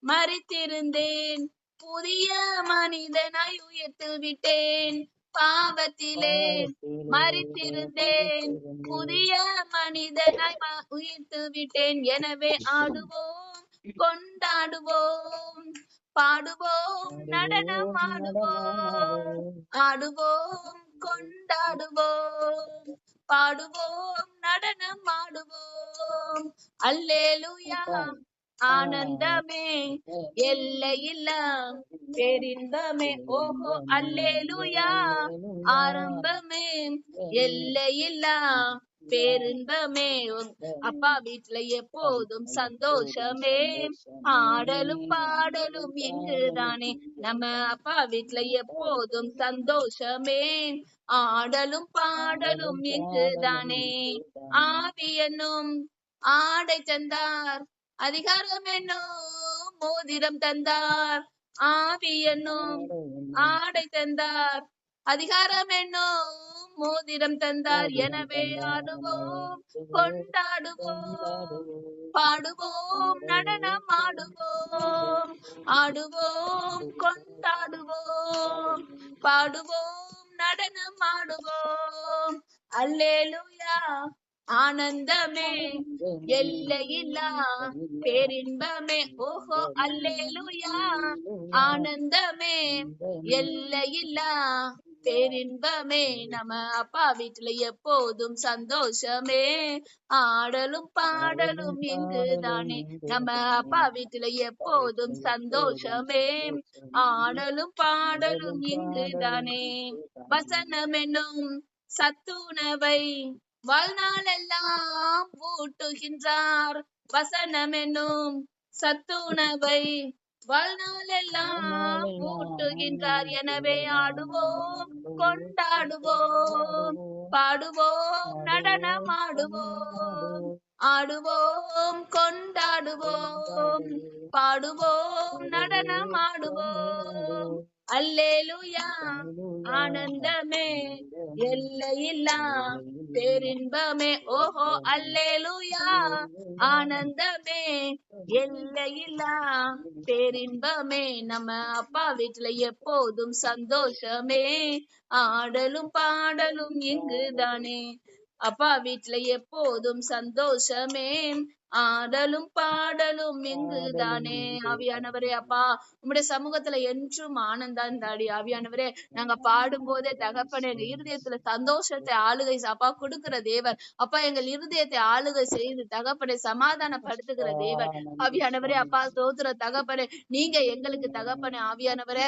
மரித்திருந்தேன், புதிய மனிதனாய் உயர்த்து விட்டேன். பாவத்திலே மரித்திருந்தேன், புதிய மனிதனாய் உயர்த்து விட்டேன். எனவே ஆடுவோம் கொண்டாடுவோம், பாடுவோம் நடனம் ஆடுவோம், ஆடுவோம் கொண்டாடுவோம், பாடுவோம் நடனம் ஆடுவோம். அல்லேலூயா ஆனந்தமே, எல்லையில்லா பேரின்பமே. ஓஹோ அல்லேலூயா ஆரம்பமே, எல்லையில்லா பேரின்பமே. அப்பா வீட்டுல எப்போதும் சந்தோஷமே, ஆடலும் பாடலும் இங்குதானே. நம்ம அப்பா வீட்டுல எப்போதும் சந்தோஷமே, ஆடலும் பாடலும் இங்குதானே. ஆவி என்னும் ஆடை தந்தார், அதிகாரம் என்னும் மோதிரம் தந்தார். ஆவி என்னும் ஆடை தந்தார், அதிகாரம் என்னும் மோதிரம் தந்தார். எனவே ஆடுவோம் கொண்டாடுவோம், பாடுவோம் நடனம் ஆடுவோம், ஆடுவோம் கொண்டாடுவோம், பாடுவோம் நடனம் ஆடுவோம். அல்லேலூயா ஆனந்தமே, எல்லையில்லா பேரின்பமே. ஓஹோ அல்லேலூயா ஆனந்தமே, எல்லையில்லா பேரின்பமே. நம்ம அப்பா வீட்டுல எப்போதும் சந்தோஷமே, ஆடலும் பாடலும் இங்குதானே. நம்ம அப்பா வீட்டுல எப்போதும் சந்தோஷமே, ஆடலும் பாடலும் இங்குதானே. வசனம் என்னும் சத்துணவை வாழ்நாளெல்லாம் ஊட்டுகின்றார் வசனம் என்னும் சத்துணவை வாழ்நாளெல்லாம் ஊட்டுகின்றார். எனவே ஆடுவோம் கொண்டாடுவோம் பாடுவோம் நடனமாடுவோம் ஆடுவோம் கொண்டாடுவோம் பாடுவோம் நடனமாடுவோம். அல்லேலூயா ஆனந்தமே எல்லையில்லா பேரின்பமே. ஓஹோ அல்லேலூயா ஆனந்தமே எல்லையில்லா பேரின்பமே. நம்ம அப்பா வீட்டுல எப்போதும் சந்தோஷமே ஆடலும் பாடலும் இங்குதானே. அப்பா வீட்டுல எப்போதும் சந்தோஷமே ஆடலும் பாடலும் இங்குதானே. ஆவியானவரே அப்பா உம்முடைய சமூகத்துல என்றும் ஆனந்தான் தாடி. ஆவியானவரே நாங்க பாடும் போதே தகப்பனே எங்க இருதயத்துல சந்தோஷத்தை ஆளுகை அப்பா கொடுக்கிற தேவன். அப்பா எங்கள் இருதயத்தை ஆளுகை செய்து தகப்பனை சமாதானப்படுத்துகிற தேவன். ஆவியானவரே அப்பா ஸ்தோத்திர தகப்பனே நீங்க எங்களுக்கு தகப்பனே. ஆவியானவரே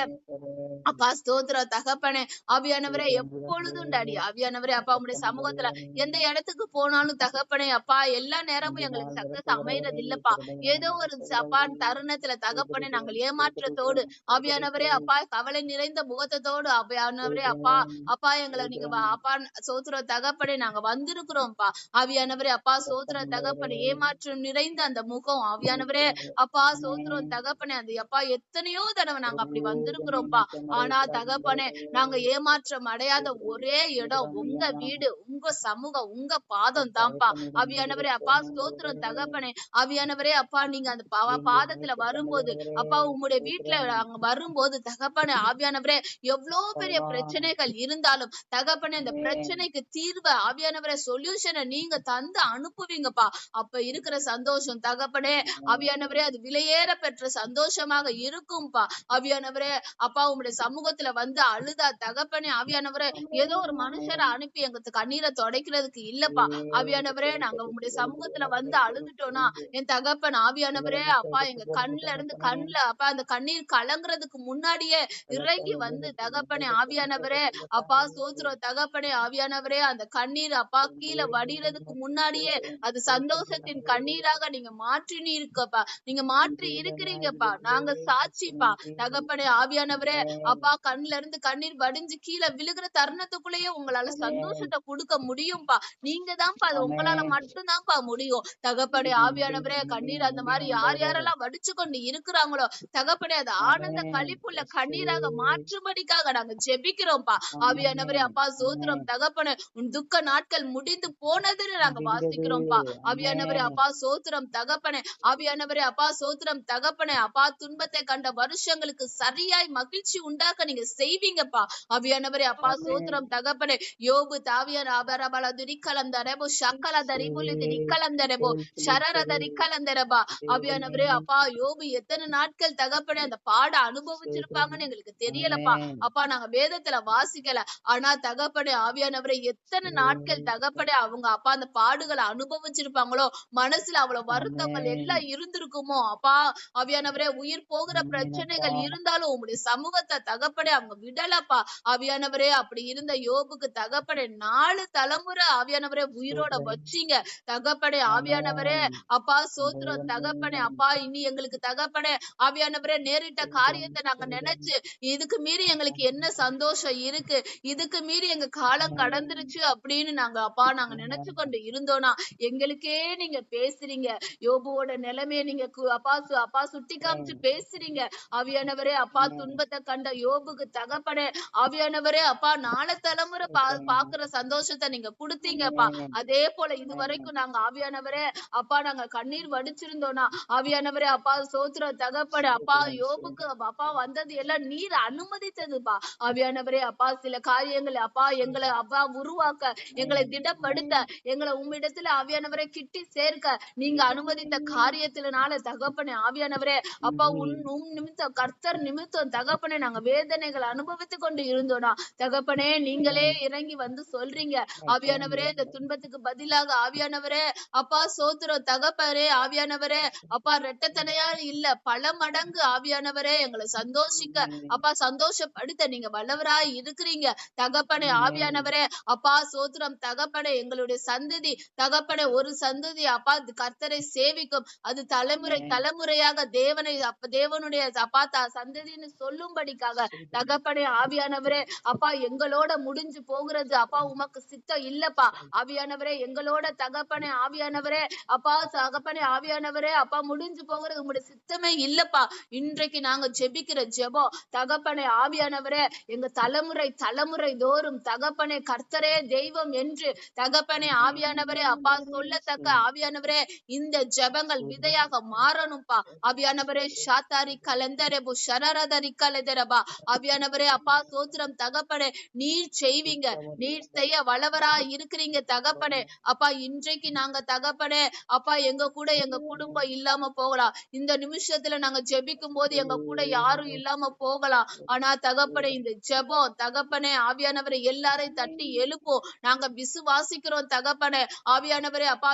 அப்பா ஸ்தோத்திர தகப்பனே. ஆவியானவரே எப்பொழுதும் டாடி. ஆவியானவரே அப்பா உங்களுடைய சமூகத்துல எந்த இடத்துக்கு போனாலும் தகப்பனே அப்பா எல்லா நேரமும் எங்களுக்கு சக்சஸ் அமைறது இல்லப்பா. ஏதோ ஒரு அப்பா தருணத்துல தகப்பனே நாங்கள் ஏமாற்றத்தோடு ஆவியானவரே அப்பா கவலை நிறைந்த முகத்தோடு ஆவியானவரே அப்பா அப்பா எங்களை நீங்க அப்பா சோத்திர தகப்பனே நாங்க வந்திருக்கிறோம்ப்பா. ஆவியானவரே அப்பா சோத்திர தகப்பனே ஏமாற்றம் நிறைந்த அந்த முகம் ஆவியானவரே அப்பா சோத்திரம் தகப்பனே அது அப்பா எத்தனையோ தடவை நாங்க அப்படி வந்திருக்கிறோம்ப்பா. ஆனா தகப்பனே நாங்க ஏமாற்றம் அடையாத ஒரே இடம் உங்க வீடு உங்க சமூகம் உங்க பாதம் தான்ப்பா. ஆவியானவரே அப்பா ஸ்தோத்திரம் தகப்பனே. ஆவியானவரே அப்பா நீங்க அந்த பாதத்துல வரும்போது அப்பா உங்களுடைய வீட்டுல அங்க வரும்போது தகப்பனே ஆவியானவரே எவ்வளவு பெரிய பிரச்சனைகள் இருந்தாலும் தகப்பனே அந்த பிரச்சனைக்கு தீர்வை ஆவியானவரே சொல்யூஷனை நீங்க தந்து அனுப்புவீங்கப்பா. அப்ப இருக்கிற சந்தோஷம் தகப்பனே ஆவியானவரே அது விலையேற பெற்ற சந்தோஷமாக இருக்கும்பா. ஆவியானவரே அப்பா உங்களுடைய சமூகத்துல வந்து அழுதா தகப்பனே ஆவியானவரே ஏதோ ஒரு மனுஷரை அனுப்பி எங்களுக்கு கண்ணீரை துடைக்கிறதுக்கு இல்லப்பா. ஆவியானவரே நாங்க உங்களுடைய சமூகத்துல வந்து அழுதுட்டோம்னா என் தகப்பன் ஆவியானவரே அப்பா எங்க கண்ணுல அப்பா அந்த கண்ணீர் கலங்குறதுக்கு முன்னாடியே இறங்கி வந்து தகப்பனே ஆவியானவரே அப்பா சோத்திரம் தகப்பனே ஆவியானவரே அந்த கண்ணீர் அப்பா கீழே வடிகிறதுக்கு முன்னாடியே அது சந்தோஷத்தின் கண்ணீராக நீங்க மாற்றினீங்கப்பா. நீங்க மாற்றி இருக்கிறீங்கப்பா. நாங்க சாட்சிப்பா தகப்பனே ஆவியானவரே அப்பா கண்ணுல இருந்து கண்ணீர் வடிஞ்சு கீழே விழுகிற தருணத்துக்குள்ளேயே உங்களால சந்தோஷத்தை கொடுக்க முடியும்பா. நீங்க தான்ப்பா அது உங்களால மட்டும்தான்ப்பா முடியும் தகப்பனே ஆவியானவரே. கண்ணீர் அந்த மாதிரி யார் யாரெல்லாம் வடிச்சு கொண்டு இருக்கிறாங்களோ தகப்பனே அது ஆனந்த களிப்புள்ள கண்ணீராக மாற்றும்படிக்காக நாங்க ஜெபிக்கிறோம்ப்பா. ஆவியானவரே அப்பா சோத்திரம் தகப்பனே உன் துக்க நாட்கள் முடிந்து போனதுன்னு நாங்க வாசிக்கிறோம்ப்பா. ஆவியானவரே அப்பா சோத்திரம் தகப்பனே ஆவியானவரே அப்பா சோத்திரம் தகப்பனே அப்பா துன்பத்தை கண்ட வருஷங்களுக்கு சரியாய் மகிழ்ச்சி உண்டாக்க நீங்க செய்வீங்கப்பா. ஆவியானவரே அப்பா சோத்திரம் தகப்பனே யோபு தாவியர் அபரபல துரிக்கலந்தரபோ சக்கல தரிபுலி திரிக்கலந்தரபோ சரர தரிக்கலந்தரபா. ஆவியானவரே அப்பா யோபு எத்தனை நாட்கள் தகப்பனே அந்த பாட அனுபவிச்சிருப்பாங்கன்னு எங்களுக்கு தெரியலப்பா. அப்பா நாங்க வேதத்துல வாசிக்கல ஆனா தகப்பனே ஆவியானவரே எத்தனை நாட்கள் தகப்பனே அவங்க அப்பா அந்த பாடுகளை அனுபவிச்சிருப்பாங்களோ மனசுல அவ்வளவு வருத்தங்கள் எல்லாம் இருந்திருக்குமோ அப்பா. ஆவியானவரே உயிர் போகிற பிரச்சனைகள் இருந்தாலும் உங்களுடைய சமூகத்தை தகப்பனே அவங்க விடலப்பா. ஆவியானவரே அப்படி இருந்த யோபுக்கு தகப்பனே 4 தலைமுறை ஆவியானவரே உயிரோட வச்சீங்க தகப்பனே ஆவியானவரே அப்பா சோத்திரம் தகப்பனே அப்பா. இனி எங்களுக்கு தகப்பனே ஆவியானவரே நேரிட்ட காரியத்தை நாங்க நினைச்சு இதுக்கு மீறி எங்களுக்கு என்ன சந்தோஷம் இருக்கு இதுக்கு மீறி எங்க காலம் கடந்துருச்சு அப்படின்னு நாங்க அப்பா நாங்க நினைச்சு கொண்டு இருந்தோம்னா எங்களுக்கே நீங்க பேசுறீங்க. யோபுவோட நிலைமையை நீங்க அப்பா சுட்டி காமிச்சு பேசுறீங்க. ஆவியானவரே அப்பா துன்பத்தை கண்ட யோபுக்கு தகப்பனே ஆவியானவரே அப்பா 4 தலைமுறை பாக்குற சந்தோஷத்தை நீங்க கொடுத்தீங்கப்பா. அதே போல இதுவரைக்கும் நாங்க ஆவியானவரே அப்பா நாங்க கண்ணீர் வடிச்சிருந்தோம்னா ஆவியானவரே அப்பா சோத்திர தகப்பனே அப்பா யோபுக்கு அப்பா வந்தது எல்லாம் நீர் அனுமதித்ததுப்பா. ஆவியானவரே அப்பா சில காரியங்கள் அப்பா எங்களை அப்பா உருவாக்க எங்களை திடப்படுத்த எங்களை உம்மிடத்துல ஆவியானவரே கிட்டி சேர்க்க நீங்க அனுமதித்த காரியத்தினால தகப்பனே ஆவியானவரே அப்பா உன் நிமித்தம் கர்த்தர் நிமித்தம் தகப்பனே நாங்க வேதனைகள் அனுபவித்து கொண்டு இருந்தோம்னா தகப்பனே நீங்களே இறங்கி வந்து சொல்றீங்க ஆவியானவரே இந்த துன்பத்துக்கு பதிலாக ஆவியானவரே அப்பா சோத்திர ஸ்தோத்திரம் தகப்பனே ஆவியானவரே. அப்பா ரெட்டத்தனையா இல்ல, பல மடங்கு ஆவியானவரே எங்களை சந்தோஷிக்க அப்பா சந்தோஷப்படுத்த நீங்க வல்லவராய் இருக்கிறீங்க தகப்பனே ஆவியானவரே. அப்பா சோத்திரம் தகப்பனே. எங்களுடைய சந்ததி தகப்பனே ஒரு சந்ததி அப்பா கர்த்தரை சேவிக்கும், அது தலைமுறை தலைமுறையாக தேவனை தேவனுடைய அப்பா சந்ததின்னு சொல்லும்படிக்காக தகப்பனே ஆவியானவரே. அப்பா எங்களோட முடிஞ்சு போகிறது அப்பா உமக்கு சித்தம் இல்லப்பா ஆவியானவரே. எங்களோட தகப்பனே ஆவியானவரே அப்பா தகப்பனே ஆவியானவரே. அப்பா முடிஞ்சு போகிறது உங்களுடைய சித்தமே இல்லப்பா. இன்றைக்கு நாங்க ஜெபிக்கிற ஜெபம் தகப்பனே ஆவியானவரே, எங்க தலைமுறை தலைமுறை தோறும் தகப்பனே கர்த்தரே தெய்வம் என்று தகப்பனே ஆவியானவரே அப்பா சொல்லத்தக்க ஆவியானவரே இந்த ஜெபங்கள் விதையாக மாறணும்பா ஆவியானவரே. ஷாத்தாரி கலந்தரபு ஷரரதரி கலதரபா ஆவியானவரே. அப்பா சோத்திரம் தகப்பனே. நீர் செய்வீங்க, நீர் செய்ய வல்லவரா இருக்கிறீங்க தகப்பனே. அப்பா இன்றைக்கு நாங்க தகப்பனே அப்பா எங்க கூட எங்க குடும்பம் இல்லாம போகலாம், இந்த நிமிஷத்துல நாங்க ஜெபிக்கும் போது எங்க கூட யாரும் இல்லாம போகலாம். ஆனா தகப்பனே இந்த ஜெபம் தகப்பனே ஆவியானவரை எல்லாரையும் தட்டி எழுப்போம். நாங்க விசுவாசிக்கிறோம் தகப்பனே ஆவியானவரே. அப்பா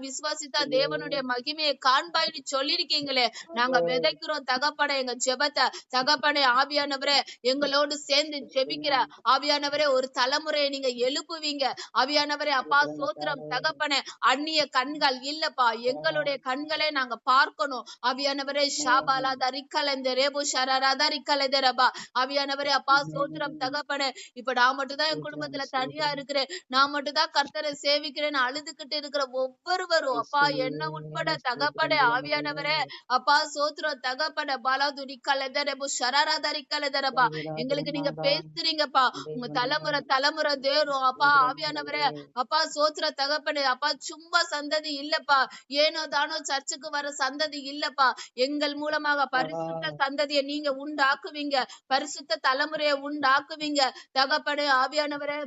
விசுவாசித்தா தேவனுடைய மகிமையை காண்பாய்னு சொல்லிருக்கீங்களே, நாங்க விதைக்கிறோம் தகப்பனே எங்க ஜெபத்தை தகப்பனே ஆவியானவரே. எங்களோடு சேர்ந்து ஜெபிக்கிற ஆவியானவரே ஒரு தலைமுறையை நீங்க எழுப்புவீங்க ஆவியானவரே. அப்பா சோத்திரம் தகப்பனே. அந்நிய கண்கள் இல்லப்பா, எங்களுடைய கண்களே நாங்க பார்க்கணும் ஆவியானவரே. ஷாபாலா தரிக்கலந்த ரேபு ஷரரா தரிக்கலதரபா ஆவியானவரே. அப்பா சோத்திரம் தகப்பனே. இப்ப நான் மட்டும் தான் என் குடும்பத்துல தனியா இருக்கிறேன், நான் மட்டும் தான் கர்த்தரை சேவிக்கிறேன்னு அழுதுகிட்டு இருக்கிற ஒவ்வொருவரும் அப்பா என்ன உட்பட தகப்பனே ஆவியானவரே. அப்பா சோத்திரம் தகப்பனே. பலாதுரி கலதரபு ஷரரா தரிக்கலதரபா எங்களுக்கு நீங்க பேசுறீங்கப்பா, உங்க தலைமுறை தலைமுறை தேரும் அப்பா ஆவியானவரே. அப்பா சோத்திர தகப்பனே. அப்பா சும்மா சந்ததி இல்லப்பா, ஏனோ தானோ சர்ச்சுக்கு வர சந்ததி இல்லப்பா. எங்கள் மூலமாக பரிசுத்த சந்ததியை நீங்க உண்டாக்குவீங்க, பரிசுத்த தலைமுறையை உண்டாக்குவீங்க தகப்பனே ஆவியானவரே.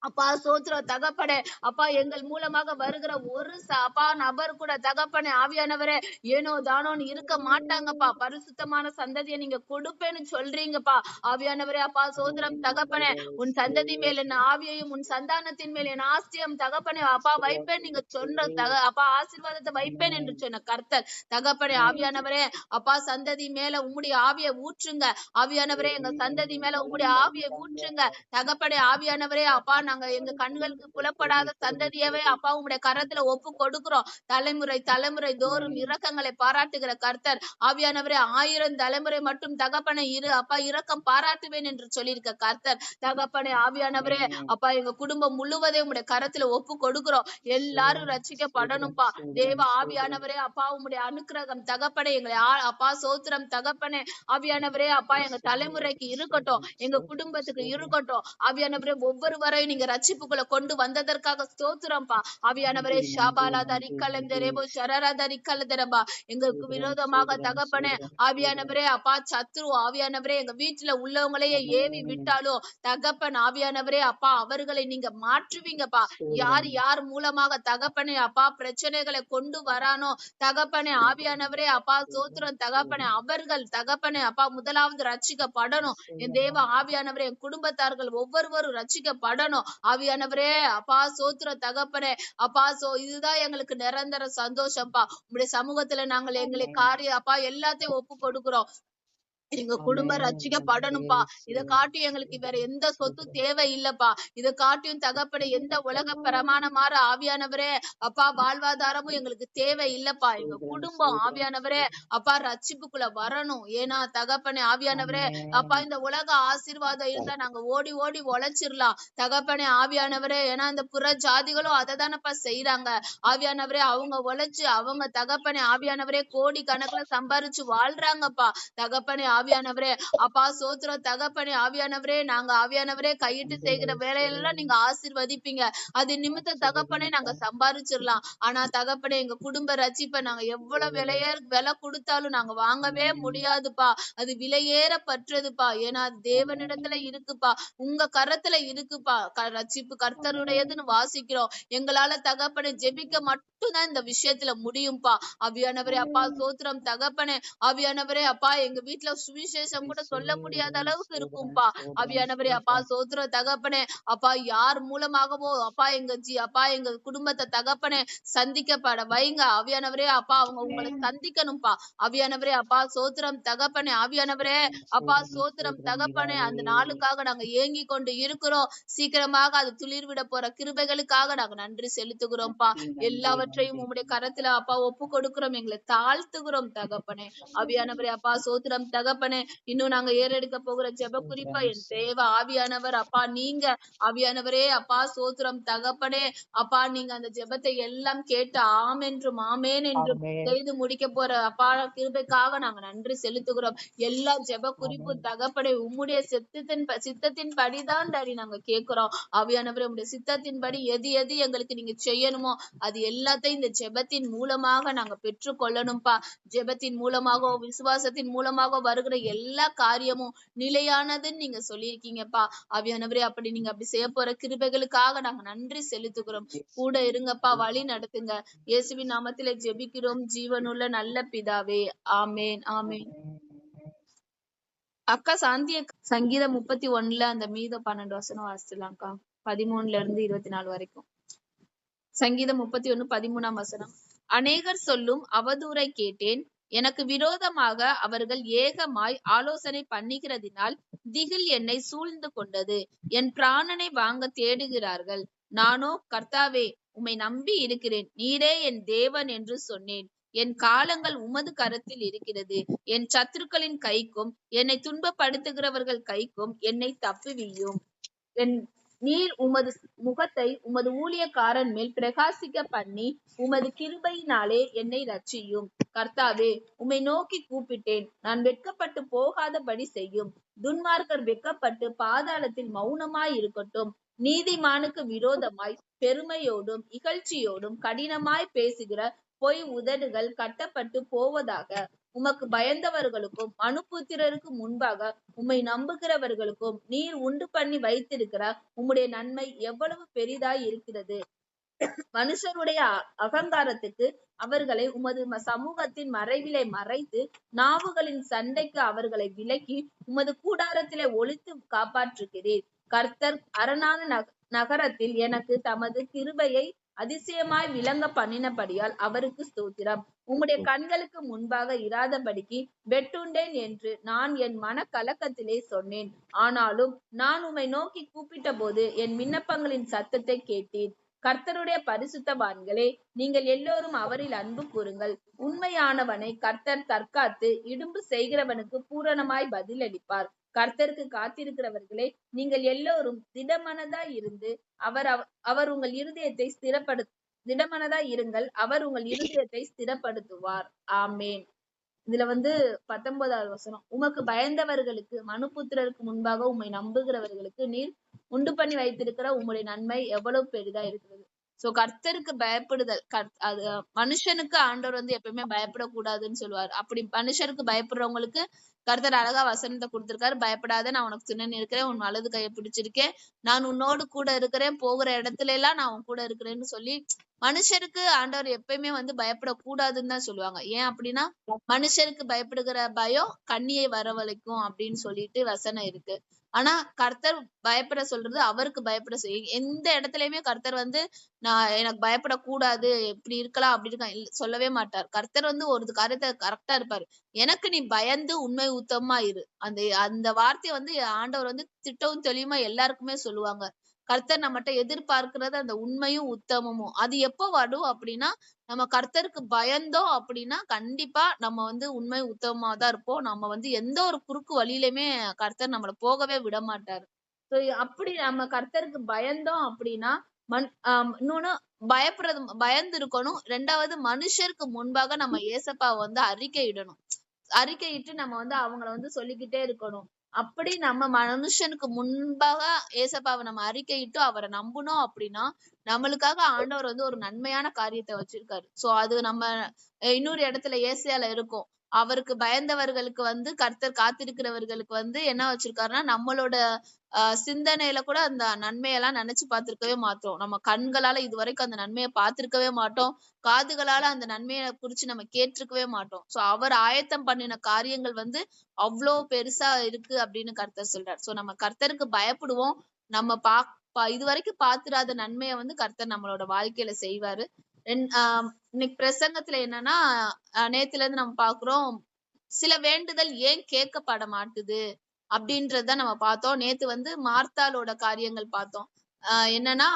அப்பா சோத்திரம் தகப்பனே. அப்பா எங்கள் மூலமாக வருகிற ஒரு அப்பா நபர் கூட தகப்பனே ஆவியானவரே ஏனோ தானோன்னு இருக்க மாட்டாங்கப்பா. பரிசுத்தமான சந்ததியை நீங்க கொடுப்பேன்னு சொல்றீங்கப்பா ஆவியானவரே. அப்பா சோத்திரம் தகப்பனே. உன் சந்ததி மேல் என்ன ஆவியையும் உன் சந்தானத்தின் மேல் என் ஆஸ்தியம் தகப்பனே அப்பா வைப்பேன் நீங்க சொன்ன அப்பா ஆசீர்வாதத்தை வைப்பேன் என்று சொன்ன கர்த்தர் தகப்பனே ஆவியானவரே. அப்பா சந்ததி மேல உம்முடைய ஆவியை ஊற்றுங்க ஆவியானவரே. எங்க சந்ததி மேல உம்முடைய ஆவியை ஊற்றுங்க தகப்பனே ஆவியானவரே. அப்பா நாங்க எங்க கண்களுக்கு புலப்படாத சந்ததியவே அப்பா உங்களுடைய கரத்துல ஒப்பு கொடுக்கிறோம். தலைமுறை தலைமுறை தோறும் இரக்கங்களை பாராட்டுகிற கர்த்தர் ஆவியானவரே. 1000 தலைமுறை மட்டும் தகப்பனை அப்பா இரக்கம் பாராட்டுவேன் என்று சொல்லியிருக்க கர்த்தர் தகப்பனை ஆவியானவரே. அப்பா எங்க குடும்பம் முழுவதையும் உங்களுடைய கரத்துல ஒப்பு கொடுக்கிறோம். எல்லாரும் ரட்சிக்கப்படணும்பா தேவ ஆவியானவரே. அப்பா உங்களுடைய அனுக்கிரகம் தகப்பனை எங்களை அப்பா சோத்திரம் தகப்பனே ஆவியானவரே. அப்பா எங்க தலைமுறைக்கு இருக்கட்டும், எங்க குடும்பத்துக்கு இருக்கட்டும் ஆவியானவரே. ஒவ்வொருவரையும் நீங்க ரட்சிப்புக்குள்ள கொண்டு வந்ததற்காக ஸ்தோத்திரம்பா ஆவியானவரே. ஷாபாலா தரிக்கலந்தரேபோ ஷரரா தரிக்கலதரபா எங்களுக்கு விரோதமாக தகப்பனே ஆவியானவரே. அப்பா சத்ரு ஆவியானவரே எங்க வீட்டுல உள்ளவங்களையே ஏவி விட்டாலும் தகப்பன் ஆவியானவரே அப்பா அவர்களை நீங்க மாற்றுவீங்கப்பா. யார் யார் மூலமாக தகப்பனே அப்பா பிரச்சனைகளை கொண்டு வரானோ தகப்பனே ஆவியானவரே அப்பா சோத்திரம் தகப்பனே அவர்கள் தகப்பனே அப்பா முதலாவது ரட்சிக்கப்படணும். என் தேவ ஆவியானவரே என் குடும்பத்தார்கள் ஒவ்வொருவரும் ரட்சிக்கப்படணும் ஆவியானவரே. அப்பா சோத்திர தகப்பனே அப்பா இதுதான் எங்களுக்கு நிரந்தர சந்தோஷம்ப்பா. உங்களுடைய சமூகத்துல நாங்கள் எங்களை காரியம் அப்பா எல்லாத்தையும் ஒப்பு கொடுக்கிறோம். எங்க குடும்பம் ரட்சிக்கப்படணும்பா. இதை காட்டி எங்களுக்கு வேற எந்த சொத்து தேவை இல்லப்பா. இதை காட்டியும் தகப்பனை எந்த உலக பிரமாணமாற ஆவியானவரே அப்பா வாழ்வாதாரமும் எங்களுக்கு தேவை இல்லப்பா. எங்க குடும்பம் ஆவியானவரே அப்பா ரட்சிப்புக்குள்ள வரணும். ஏன்னா தகப்பனை ஆவியானவரே அப்பா இந்த உலக ஆசீர்வாதம் இருந்தா நாங்க ஓடி ஓடி உழைச்சிடலாம் தகப்பனை ஆவியானவரே. ஏன்னா இந்த புற ஜாதிகளும் அதை தானப்பா செய்யறாங்க ஆவியானவரே. அவங்க உழைச்சு அவங்க தகப்பனை ஆவியானவரே கோடி கணக்குல சம்பாரிச்சு வாழ்றாங்கப்பா தகப்பனை ஆவியானவரே. அப்பா சோத்திரம் தகப்பனே ஆவியானவரே. நாங்க ஆவியானவரே கையிட்டு செய்கிற வேலையெல்லாம் நீங்க ஆசீர்வதிப்பீங்க. அது நிமித்த தகப்பனே நாங்க சம்பாதிச்சிடலாம். ஆனா தகப்பனே எங்க குடும்ப ரட்சிப்பை நாங்க எவ்வளவு விலை கொடுத்தாலும் நாங்க வாங்கவே முடியாதுப்பா. அது விலையேறப்பட்டதுப்பா. ஏன்னா அது தேவனிடத்துல இருக்குப்பா, உங்க கரத்துல இருக்குப்பா. ரட்சிப்பு கர்த்தருடையதுன்னு வாசிக்கிறோம். எங்களால தகப்பனை ஜெபிக்க மட்டும்தான் இந்த விஷயத்துல முடியும்பா ஆவியானவரே. அப்பா சோத்திரம் தகப்பனே ஆவியானவரே. அப்பா எங்க வீட்டுல சுவிசேஷம் கூட சொல்ல முடியாத அளவுக்கு இருக்கும்பா. ஆவியானவரே அப்பா சோத்திர தகப்பனே, அப்பா யார் மூலமாகவோ அப்பா அப்பா எங்க குடும்பத்தை தகப்பனே சந்திக்கப்பட வைங்க. ஆவியானவரே அப்பா அவங்க உங்களை சந்திக்கணும்பா. ஆவியானவரே அப்பா சோத்திரம் தகப்பனே, ஆவியானவரே அப்பா சோத்திரம் தகப்பனே, அந்த நாளுக்காக நாங்க ஏங்கி கொண்டு இருக்கிறோம். சீக்கிரமாக அது துளிர் விட போற கிருபைகளுக்காக நாங்க நன்றி செலுத்துகிறோம்ப்பா. எல்லாவற்றையும் உம்முடைய கரத்துல அப்பா ஒப்பு கொடுக்கிறோம். எங்களை தாழ்த்துகிறோம் தகப்பனே. ஆவியானவரே அப்பா சோத்திரம் தகப்பனே, இன்னும் நாங்க ஏறெடுக்க போகிற ஜெப குறிப்பா என் தேவ ஆவியானவர் அப்பா நீங்க. ஆவியானவரே அப்பா சோத்திரம் தகப்பனே, அப்பா நீங்க அந்த ஜெபத்தை எல்லாம் கேட்டு ஆம் என்றும் ஆமேன் என்றும் செய்து முடிக்க போற அப்பா கிருபைக்காக நாங்க நன்றி செலுத்துகிறோம். எல்லா ஜெப குறிப்பு தகப்பனே உம்முடைய சித்தத்தின் படிதான் டாடி நாங்க கேட்கிறோம். ஆவியானவரே உம்முடைய சித்தத்தின்படி எது எது எங்களுக்கு நீங்க செய்யணுமோ அது எல்லாத்தையும் இந்த ஜெபத்தின் மூலமாக நாங்க பெற்றுக்கொள்ளணும்பா. ஜெபத்தின் மூலமாக விசுவாசத்தின் மூலமாக வருகிற எல்லா காரியமும் நிலையானதுன்னு நீங்க சொல்லியிருக்கீங்கப்பா. ஆவியானவரே அப்படி நீங்க அப்படி செய்ய போற கிருபைகளுக்காக நாங்க நன்றி செலுத்துகிறோம். கூட இருங்கப்பா, வழி நடத்துங்க. இயேசுவின் நாமத்திலே ஜெபிக்கிறோம் ஜீவனுள்ள நல்ல பிதாவே, ஆமேன் ஆமேன். அக்கா சாந்தி சங்கீதம் 31 அந்த மீத 12 வசனம் வாசிச்சலாம்க்கா. 13-24 வரைக்கும். சங்கீதம் 31:13 வசனம். அநேகர் சொல்லும் அவதூறை கேட்டேன். எனக்கு விரோதமாக அவர்கள் ஏகமாய் ஆலோசனை பண்ணுகிறதினால் திகில் என்னை சூழ்ந்து கொண்டது. என் பிராணனை வாங்க தேடுகிறார்கள். நானோ கர்த்தாவே உம்மை நம்பி இருக்கிறேன். நீரே என் தேவன் என்று சொன்னேன். என் காலங்கள் உமது கரத்தில் இருக்கிறது. என் சத்துருக்களின் கைக்கும் என்னை துன்பப்படுத்துகிறவர்கள் கைக்கும் என்னை தப்புவியும். நீர் உமது முகத்தை உமது ஊழியக்காரன் மேல் பிரகாசிக்க பண்ணி உமது கிருபையினாலே என்னை ரட்சியும். கர்த்தாவே உம்மை நோக்கி கூப்பிட்டேன். நான் வெட்கப்பட்டு போகாதபடி செய்யும். துன்மார்க்கர் வெட்கப்பட்டு பாதாளத்தில் மௌனமாய் இருக்கட்டும். நீதிமானுக்கு விரோதமாய் பெருமையோடும் இகழ்ச்சியோடும் கடினமாய் பேசுகிற பொய் உதடுகள் கட்டப்பட்டு போவதாக. உமக்கு பயந்தவர்களுக்கும் மனுபுத்திரருக்கு முன்பாக உம்மை நம்புகிறவர்களுக்கும் நீர் உண்டு பண்ணி வைத்திருக்கிற உம்முடைய நன்மை எவ்வளவு பெரிதாய் இருக்கிறது. மனுஷருடைய அகங்காரத்துக்கு அவர்களை உமது சமூகத்தின் மறைவிலை மறைத்து நாவுகளின் சண்டைக்கு அவர்களை விலக்கி உமது கூடாரத்திலே ஒளித்து காப்பாற்றுகிறீர். கர்த்தர் அரணான நகரத்தில் எனக்கு தமது கிருபையை அதிசயமாய் விளங்க பண்ணினபடியால் அவருக்கு ஸ்தோத்திரம். உம்முடைய கண்களுக்கு முன்பாக இராதபடிக்கு வெட்டுண்டேன் என்று நான் என் மன கலக்கத்திலே சொன்னேன். ஆனாலும் நான் உம்மை நோக்கி கூப்பிட்ட போது என் விண்ணப்பங்களின் சத்தத்தை கேட்டீர். கர்த்தருடைய பரிசுத்தவான்களே, நீங்கள் எல்லோரும் அவரில் அன்பு கூறுங்கள். உண்மையானவனை கர்த்தர் தற்காத்து இடும்பு செய்கிறவனுக்கு பூரணமாய் பதிலளிப்பார். கர்த்தருக்கு காத்திருக்கிறவர்களே, நீங்கள் எல்லோரும் திடமனதாய் இருந்து அவர் உங்கள் இருதயத்தை திடமனதாய் இருங்கள். அவர் உங்கள் இருதயத்தை ஸ்திரப்படுத்துவார். ஆமேன். இதுல 19வது வசனம். உமக்கு பயந்தவர்களுக்கு மனுபுத்திரருக்கு முன்பாக உம்மை நம்புகிறவர்களுக்கு நீர் உண்டு பண்ணி வைத்திருக்கிற உம்முடைய நன்மை எவ்வளவு பெரிதா இருக்கிறது. சோ கர்த்தருக்கு பயப்படுதல். அது மனுஷனுக்கு ஆண்டவர் எப்பவுமே பயப்படக்கூடாதுன்னு சொல்லுவார். அப்படி மனுஷருக்கு பயப்படுறவங்களுக்கு கர்த்தர் அழகா வசனத்தை கொடுத்திருக்காரு. பயப்படாத, நான் உனக்கு துணை இருக்கிறேன், உன் வலது கையை பிடிச்சிருக்கேன், நான் உன்னோடு கூட இருக்கிறேன், போகிற இடத்துல எல்லாம் நான் உன் கூட இருக்கிறேன்னு சொல்லி மனுஷருக்கு ஆண்டவர் எப்பயுமே பயப்படக்கூடாதுன்னு தான் சொல்லுவாங்க. ஏன் அப்படின்னா மனுஷருக்கு பயப்படுகிற பயம் கண்ணியை வரவழைக்கும் அப்படின்னு சொல்லிட்டு வசனம் இருக்கு. ஆனா கர்த்தர் பயப்பட சொல்றது அவருக்கு பயப்பட எந்த இடத்துலயுமே கர்த்தர் நான் எனக்கு பயப்படக்கூடாது, இப்படி இருக்கலாம் அப்படி இருக்கலாம் சொல்லவே மாட்டார். கர்த்தர் ஒரு காரியத்தை கரெக்டா இருப்பாரு. எனக்கு நீ பயந்து உண்மை உத்தமமா இரு. அந்த வார்த்தையை ஆண்டவர் திட்டவும் தெளிவுமா எல்லாருக்குமே சொல்லுவாங்க. கர்த்தர் நம்மகிட்ட எதிர்பார்க்கிறது அந்த உண்மையும் உத்தமமும். அது எப்போ வரும் அப்படின்னா நம்ம கர்த்தருக்கு பயந்தோம் அப்படின்னா கண்டிப்பா நம்ம உண்மை உத்தமமா தான் இருப்போம். நம்ம எந்த ஒரு குறுக்கு வழியிலுமே கர்த்தர் நம்மள போகவே விட மாட்டாரு. அப்படி நம்ம கர்த்தருக்கு பயந்தோம் அப்படின்னா இன்னொன்னு பயந்து இருக்கணும். 2வது மனுஷருக்கு முன்பாக நம்ம ஏசப்பாவை அறிக்கையிடணும். அறிக்கையிட்டு நம்ம அவங்கள சொல்லிக்கிட்டே இருக்கணும். அப்படி நம்ம மனுஷனுக்கு முன்பாக ஏசப்பாவை நம்ம அறிக்கையிட்டு அவரை நம்பணும் அப்படின்னா நம்மளுக்காக ஆண்டவர் ஒரு நன்மையான காரியத்தை வச்சிருக்காரு. சோ அது நம்ம இன்னொரு இடத்துல ஏசியால இருக்கும். அவருக்கு பயந்தவர்களுக்கு வந்து கர்த்தர் காத்திருக்கிறவர்களுக்கு வந்து என்ன வச்சிருக்காருன்னா நம்மளோட சிந்தனையில கூட அந்த நன்மையெல்லாம் நினைச்சு பார்த்திருக்கவே மாட்டோம். நம்ம கண்களால இதுவரைக்கும் அந்த நன்மையை பார்த்திருக்கவே மாட்டோம். காதுகளால அந்த நன்மையை குறிச்சு நம்ம கேட்டிருக்கவே மாட்டோம். சோ அவர் ஆயத்தம் பண்ணின காரியங்கள் வந்து அவ்வளோ பெருசா இருக்கு அப்படின்னு கர்த்தர் சொல்றார். சோ நம்ம கர்த்தருக்கு பயப்படுவோம். நம்ம இதுவரைக்கும் பார்த்திராத நன்மையை வந்து கர்த்தர் நம்மளோட வாழ்க்கையில செய்வாரு. இன்னைக்கு பிரசங்கத்துல என்னன்னா நேத்துல இருந்து நம்ம பாக்குறோம் சில வேண்டுதல் ஏன் கேட்கப்பட மாட்டுது அப்படின்றத நம்ம பார்த்தோம். நேத்து வந்து மார்த்தாளோட காரியங்கள் பார்த்தோம். என்னன்னா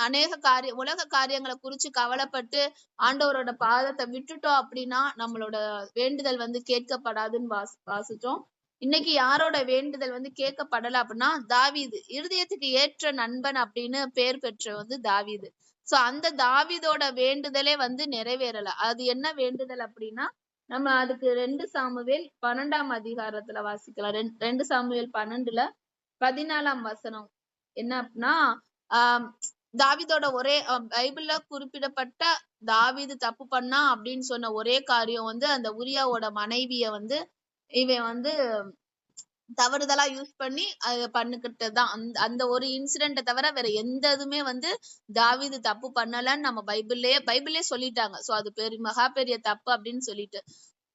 அநேக உலக காரியங்களை குறிச்சு கவலைப்பட்டு ஆண்டவரோட பாதத்தை விட்டுட்டோம் அப்படின்னா நம்மளோட வேண்டுதல் வந்து கேட்கப்படாதுன்னு வாசிச்சோம். இன்னைக்கு யாரோட வேண்டுதல் வந்து கேட்கப்படல அப்படின்னா தாவீது, இருதயத்துக்கு ஏற்ற நண்பன் அப்படின்னு பேர் பெற்ற வந்து தாவீது. சோ அந்த தாவீதோட வேண்டுதலே வந்து நிறைவேறல. அது என்ன வேண்டுதல் அப்படின்னா நம்ம அதுக்கு 2 சாமுவேல் 12ஆம் அதிகாரத்துல வாசிக்கலாம். 2 சாமுவேல் 12ல 14ஆம் வசனம் என்ன அப்படின்னா தாவீதோட ஒரே பைபிள்ல குறிப்பிடப்பட்ட தாவீது தப்பு பண்ணா அப்படின்னு சொன்ன ஒரே காரியம் வந்து அந்த உரியாவோட மனைவிய வந்து இவன் வந்து தவறுதலா யூஸ் பண்ணி அத பண்ணிக்கிட்டதுதான். அந்த ஒரு இன்சிடென்ட்டை தவிர வேற எந்த இதுமே வந்து தாவீது தப்பு பண்ணலன்னு நம்ம பைபிள்லயே சொல்லிட்டாங்க. சோ அது மகா பெரிய தப்பு அப்படின்னு சொல்லிட்டு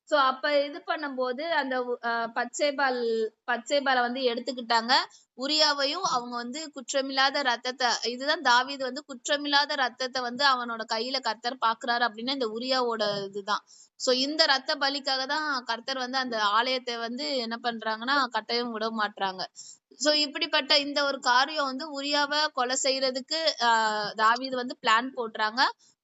சோ அப்ப இது பண்ணும்போது அந்த பச்சைபால வந்து எடுத்துக்கிட்டாங்க. உரியாவையும் அவங்க வந்து குற்றமில்லாத ரத்தத்தை இதுதான் தாவீது வந்து குற்றமில்லாத ரத்தத்தை வந்து அவனோட கையில கர்த்தர் பாக்குறாரு அப்படின்னா இந்த உரியாவோட இதுதான். சோ இந்த ரத்த பலிக்காக தான் கர்த்தர் வந்து அந்த ஆலயத்தை வந்து என்ன பண்றாங்கன்னா கட்டவும் விட மாட்டாங்க. சோ இப்படிப்பட்ட இந்த ஒரு காரியம் வந்து உரியாவை கொலை செய்யறதுக்கு தாவீது வந்து பிளான் போடுறாங்க.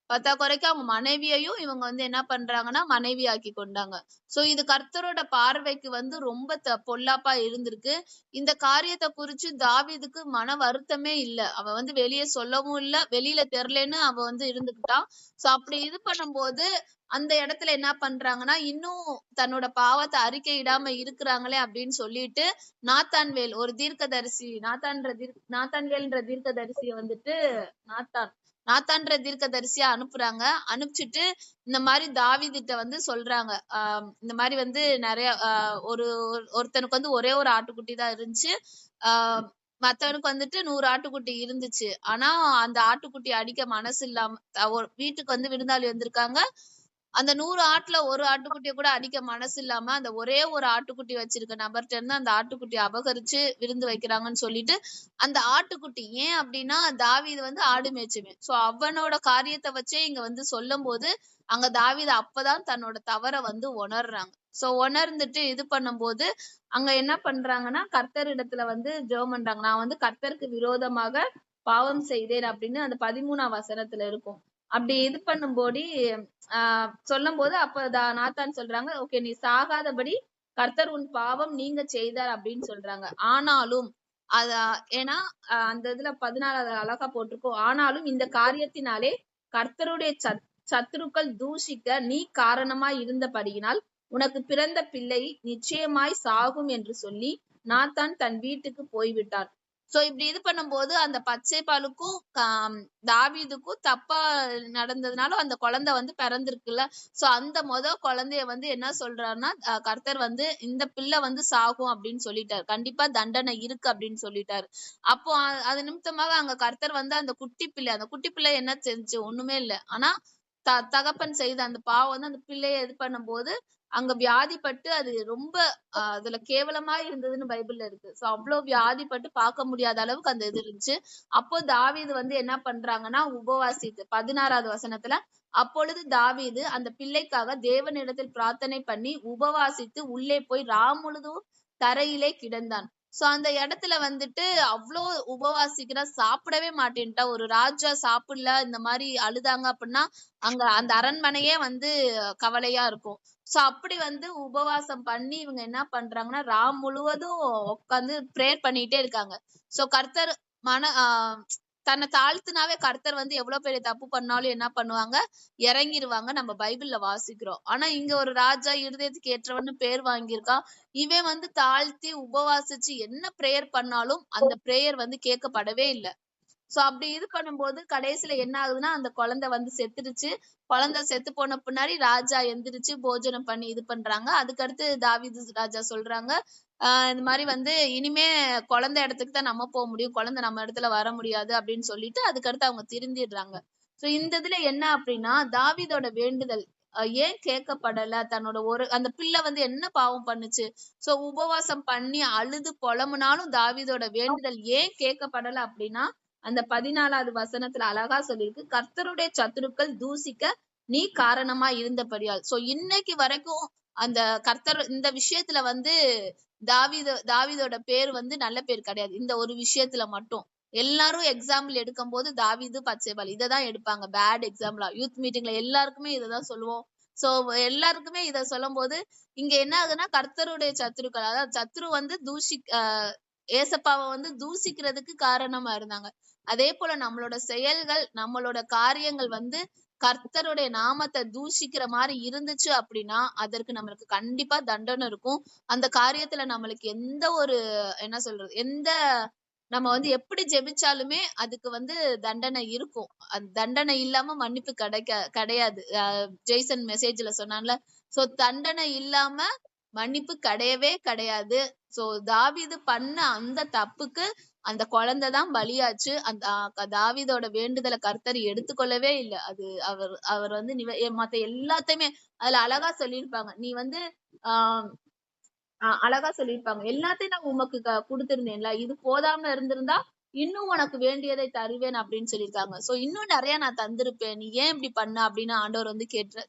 பத்தாக்குறைக்கு அவங்க மனைவியையும் இவங்க வந்து என்ன பண்றாங்கன்னா மனைவி ஆக்கி கொண்டாங்க. சோ இது கர்த்தரோட பார்வைக்கு வந்து ரொம்ப பொல்லாப்பா இருந்திருக்கு. இந்த காரியத்தை குறிச்சு தாவீதுக்கு மன வருத்தமே இல்ல. அவ வந்து வெளியே சொல்லவும் இல்ல, வெளியில தெரியலன்னு அவ வந்து இருந்துக்கிட்டான். சோ அப்படி இது பண்ணும்போது அந்த இடத்துல என்ன பண்றாங்கன்னா இன்னும் தன்னோட பாவத்தை அறிக்கையிடாம இருக்கிறாங்களே அப்படின்னு சொல்லிட்டு நாத்தான்வேல் ஒரு தீர்க்கதரிசி நாத்தான்வேல்ன்ற தீர்க்கதரிசிய வந்துட்டு நாத்தான்ற தீர்க்கதரிசியா அனுப்புறாங்க. அனுப்பிச்சுட்டு இந்த மாதிரி தாவீதுட்ட வந்து சொல்றாங்க இந்த மாதிரி வந்து நிறைய ஒருத்தனுக்கு வந்து ஒரே ஒரு ஆட்டுக்குட்டி தான் இருந்துச்சு. மத்தவனுக்கு வந்துட்டு 100 ஆட்டுக்குட்டி இருந்துச்சு. ஆனா அந்த ஆட்டுக்குட்டி அடிக்க மனசு இல்லாம வீட்டுக்கு வந்து விருந்தாளி வந்திருக்காங்க. அந்த 100 ஆட்டுல ஒரு ஆட்டுக்குட்டிய கூட அடிக்க மனசு இல்லாம அந்த ஒரே ஒரு ஆட்டுக்குட்டி வச்சிருக்க நபர்கிட்ட இருந்து அந்த ஆட்டுக்குட்டி அபகரிச்சு விருந்து வைக்கிறாங்கன்னு சொல்லிட்டு அந்த ஆட்டுக்குட்டி ஏன் அப்படின்னா தாவீது வந்து ஆடு மேய்ச்சுவேன். சோ அவனோட காரியத்தை வச்சே இங்க வந்து சொல்லும் போது அங்க தாவீது அப்பதான் தன்னோட தவறை வந்து உணர்றாங்க. சோ உணர்ந்துட்டு இது பண்ணும்போது அங்க என்ன பண்றாங்கன்னா கர்த்தர் இடத்துல வந்து ஜெபம் பண்றாங்க. நான் வந்து கர்த்தருக்கு விரோதமாக பாவம் செய்தேன் அப்படின்னு அந்த 13ஆம் வசனத்துல இருக்கும். அப்படி இது பண்ணும்போது சொல்லும் போது அப்ப நாத்தான் சொல்றாங்க ஓகே நீ சாகாதபடி கர்த்தர் உன் பாவம் நீங்க செய்தார் அப்படின்னு சொல்றாங்க. ஆனாலும் ஏன்னா அந்த இதுல 14 அழகா போட்டிருக்கோம். ஆனாலும் இந்த காரியத்தினாலே கர்த்தருடைய சத்துருக்கள் தூஷிக்க நீ காரணமாய் இருந்தபடியினால் உனக்கு பிறந்த பிள்ளை நிச்சயமாய் சாகும் என்று சொல்லி நாத்தான் தன் வீட்டுக்கு போய்விட்டான். சோ இப்படி இது பண்ணும்போது அந்த பச்சை பாலுக்கும் தாவீதுக்கும் தப்பா நடந்ததுனால அந்த குழந்தை வந்து பிறந்திருக்குல்ல. சோ அந்த குழந்தைய வந்து என்ன சொல்றாருன்னா கர்த்தர் வந்து இந்த பிள்ளை வந்து சாகும் அப்படின்னு சொல்லிட்டாரு. கண்டிப்பா தண்டனை இருக்கு அப்படின்னு சொல்லிட்டாரு. அப்போ அது நிமித்தமாக அங்க கர்த்தர் வந்து அந்த குட்டி பிள்ளை என்ன செஞ்சு ஒண்ணுமே இல்லை. ஆனா தகப்பன் செய்த அந்த பாவம் வந்து அந்த பிள்ளைய இது பண்ணும்போது அங்க வியாதிப்பட்டு அது ரொம்ப அதுல கேவலமா இருந்ததுன்னு பைபிள்ல இருக்கு. சோ அவ்வளவு வியாதிப்பட்டு பார்க்க முடியாத அளவுக்கு அந்த இது இருந்துச்சு. அப்போ தாவீது வந்து என்ன பண்றாங்கன்னா உபவாசித்து 16வது வசனத்துல அப்பொழுது தாவீது அந்த பிள்ளைக்காக தேவனிடத்தில் பிரார்த்தனை பண்ணி உபவாசித்து உள்ளே போய் முழுதும் தரையிலே கிடந்தான். சோ அந்த இடத்துல வந்துட்டு அவ்வளோ உபவாசிக்கிறா, சாப்பிடவே மாட்டேன்ட்டா. ஒரு ராஜா சாப்பிடல இந்த மாதிரி அழுதாங்க அப்படின்னா அங்க அந்த அரண்மனையே வந்து கவலையா இருக்கும். சோ அப்படி வந்து உபவாசம் பண்ணி இவங்க என்ன பண்றாங்கன்னா முழுவதும் உட்கார்ந்து பிரேயர் பண்ணிட்டே இருக்காங்க. சோ கர்த்தர் தன்னை தாழ்த்தினாவே கர்த்தர் வந்து எவ்வளவு பெரிய தப்பு பண்ணாலும் என்ன பண்ணுவாங்க இறங்கிருவாங்க. நம்ம பைபிள்ல வாசிக்கிறோம். ஆனா இங்க ஒரு ராஜா இருதயத்துக்கு ஏற்றவன்னு பேர் வாங்கியிருக்கான். இவன் வந்து தாழ்த்தி உபவாசிச்சு என்ன பிரேயர் பண்ணாலும் அந்த பிரேயர் வந்து கேட்கப்படவே இல்லை. சோ அப்படி இது பண்ணும்போது கடைசியில என்ன ஆகுதுன்னா அந்த குழந்தை வந்து செத்துடுச்சு. குழந்தை செத்து போன பின்னாடி ராஜா எந்திரிச்சு போஜனம் பண்ணி இது பண்றாங்க. அதுக்கடுத்து தாவீது ராஜா சொல்றாங்க, இந்த மாதிரி வந்து இனிமே குழந்தை இடத்துக்கு தான் நம்ம போக முடியும், குழந்தை நம்ம இடத்துல வர முடியாது அப்படின்னு சொல்லிட்டு அதுக்கடுத்து அவங்க திருந்திடுறாங்க. சோ இந்த இதுல என்ன அப்படின்னா தாவீதோட வேண்டுதல் ஏன் கேட்கப்படல? தன்னோட அந்த பிள்ளை வந்து என்ன பாவம் பண்ணுச்சு? சோ உபவாசம் பண்ணி அழுது புலம்புனாலும் தாவீதோட வேண்டுதல் ஏன் கேட்கப்படல அப்படின்னா அந்த 14வது வசனத்துல அழகா சொல்லியிருக்கு, கர்த்தருடைய சத்துருக்கள் தூசிக்க நீ காரணமா இருந்தபடியால். சோ இன்னைக்கு வரைக்கும் அந்த கர்த்தர் இந்த விஷயத்துல வந்து தாவீதோட பேர் வந்து நல்ல பேர் கிடையாது. இந்த ஒரு விஷயத்துல மட்டும் எல்லாரும் எக்ஸாம்பிள் எடுக்கும் போது தாவீது பத்சேபாள் இததான் எடுப்பாங்க பேட் எக்ஸாம்பிளா. யூத் மீட்டிங்ல எல்லாருக்குமே இததான் சொல்லுவோம். சோ எல்லாருக்குமே இத சொல்லும் போது இங்க என்ன ஆகுதுன்னா கர்த்தருடைய சத்துருக்கள், அதாவது சத்துரு வந்து ஏசப்பாவை வந்து தூசிக்கிறதுக்கு காரணமா இருந்தாங்க. அதே போல நம்மளோட செயல்கள் நம்மளோட காரியங்கள் வந்து கர்த்தருடைய நாமத்தை தூஷிக்கிற மாதிரி இருந்துச்சு அப்படின்னா அதற்கு நம்மளுக்கு கண்டிப்பா தண்டனை இருக்கும். அந்த காரியத்துல நம்மளுக்கு எந்த ஒரு என்ன சொல்றது நம்ம வந்து எப்படி ஜெபிச்சாலுமே அதுக்கு வந்து தண்டனை இருக்கும். அந்த தண்டனை இல்லாம மன்னிப்பு கிடையாது. ஜெய்சன் மெசேஜ்ல சொன்னான்ல, சோ தண்டனை இல்லாம மன்னிப்பு கிடையவே கிடையாது. சோ தாவீது பண்ண அந்த தப்புக்கு அந்த குழந்தைதான் பலியாச்சு. அந்த தாவீதோட வேண்டுதலை கர்த்தர் எடுத்துக்கொள்ளவே இல்லை. அது அவர் வந்து மத்த எல்லாத்தையுமே அதுல அழகா சொல்லியிருப்பாங்க. நீ வந்து ஆஹ் அழகா சொல்லியிருப்பாங்க, எல்லாத்தையும் நான் உமக்கு கொடுத்திருந்தேன்ல, இது போதாம இருந்திருந்தா இன்னும் உனக்கு வேண்டியதை தருவேன் அப்படின்னு சொல்லியிருக்காங்க. சோ இன்னும் நிறைய நான் தந்திருப்பேன், நீ ஏன் இப்படி பண்ண அப்படின்னு ஆண்டவர் வந்து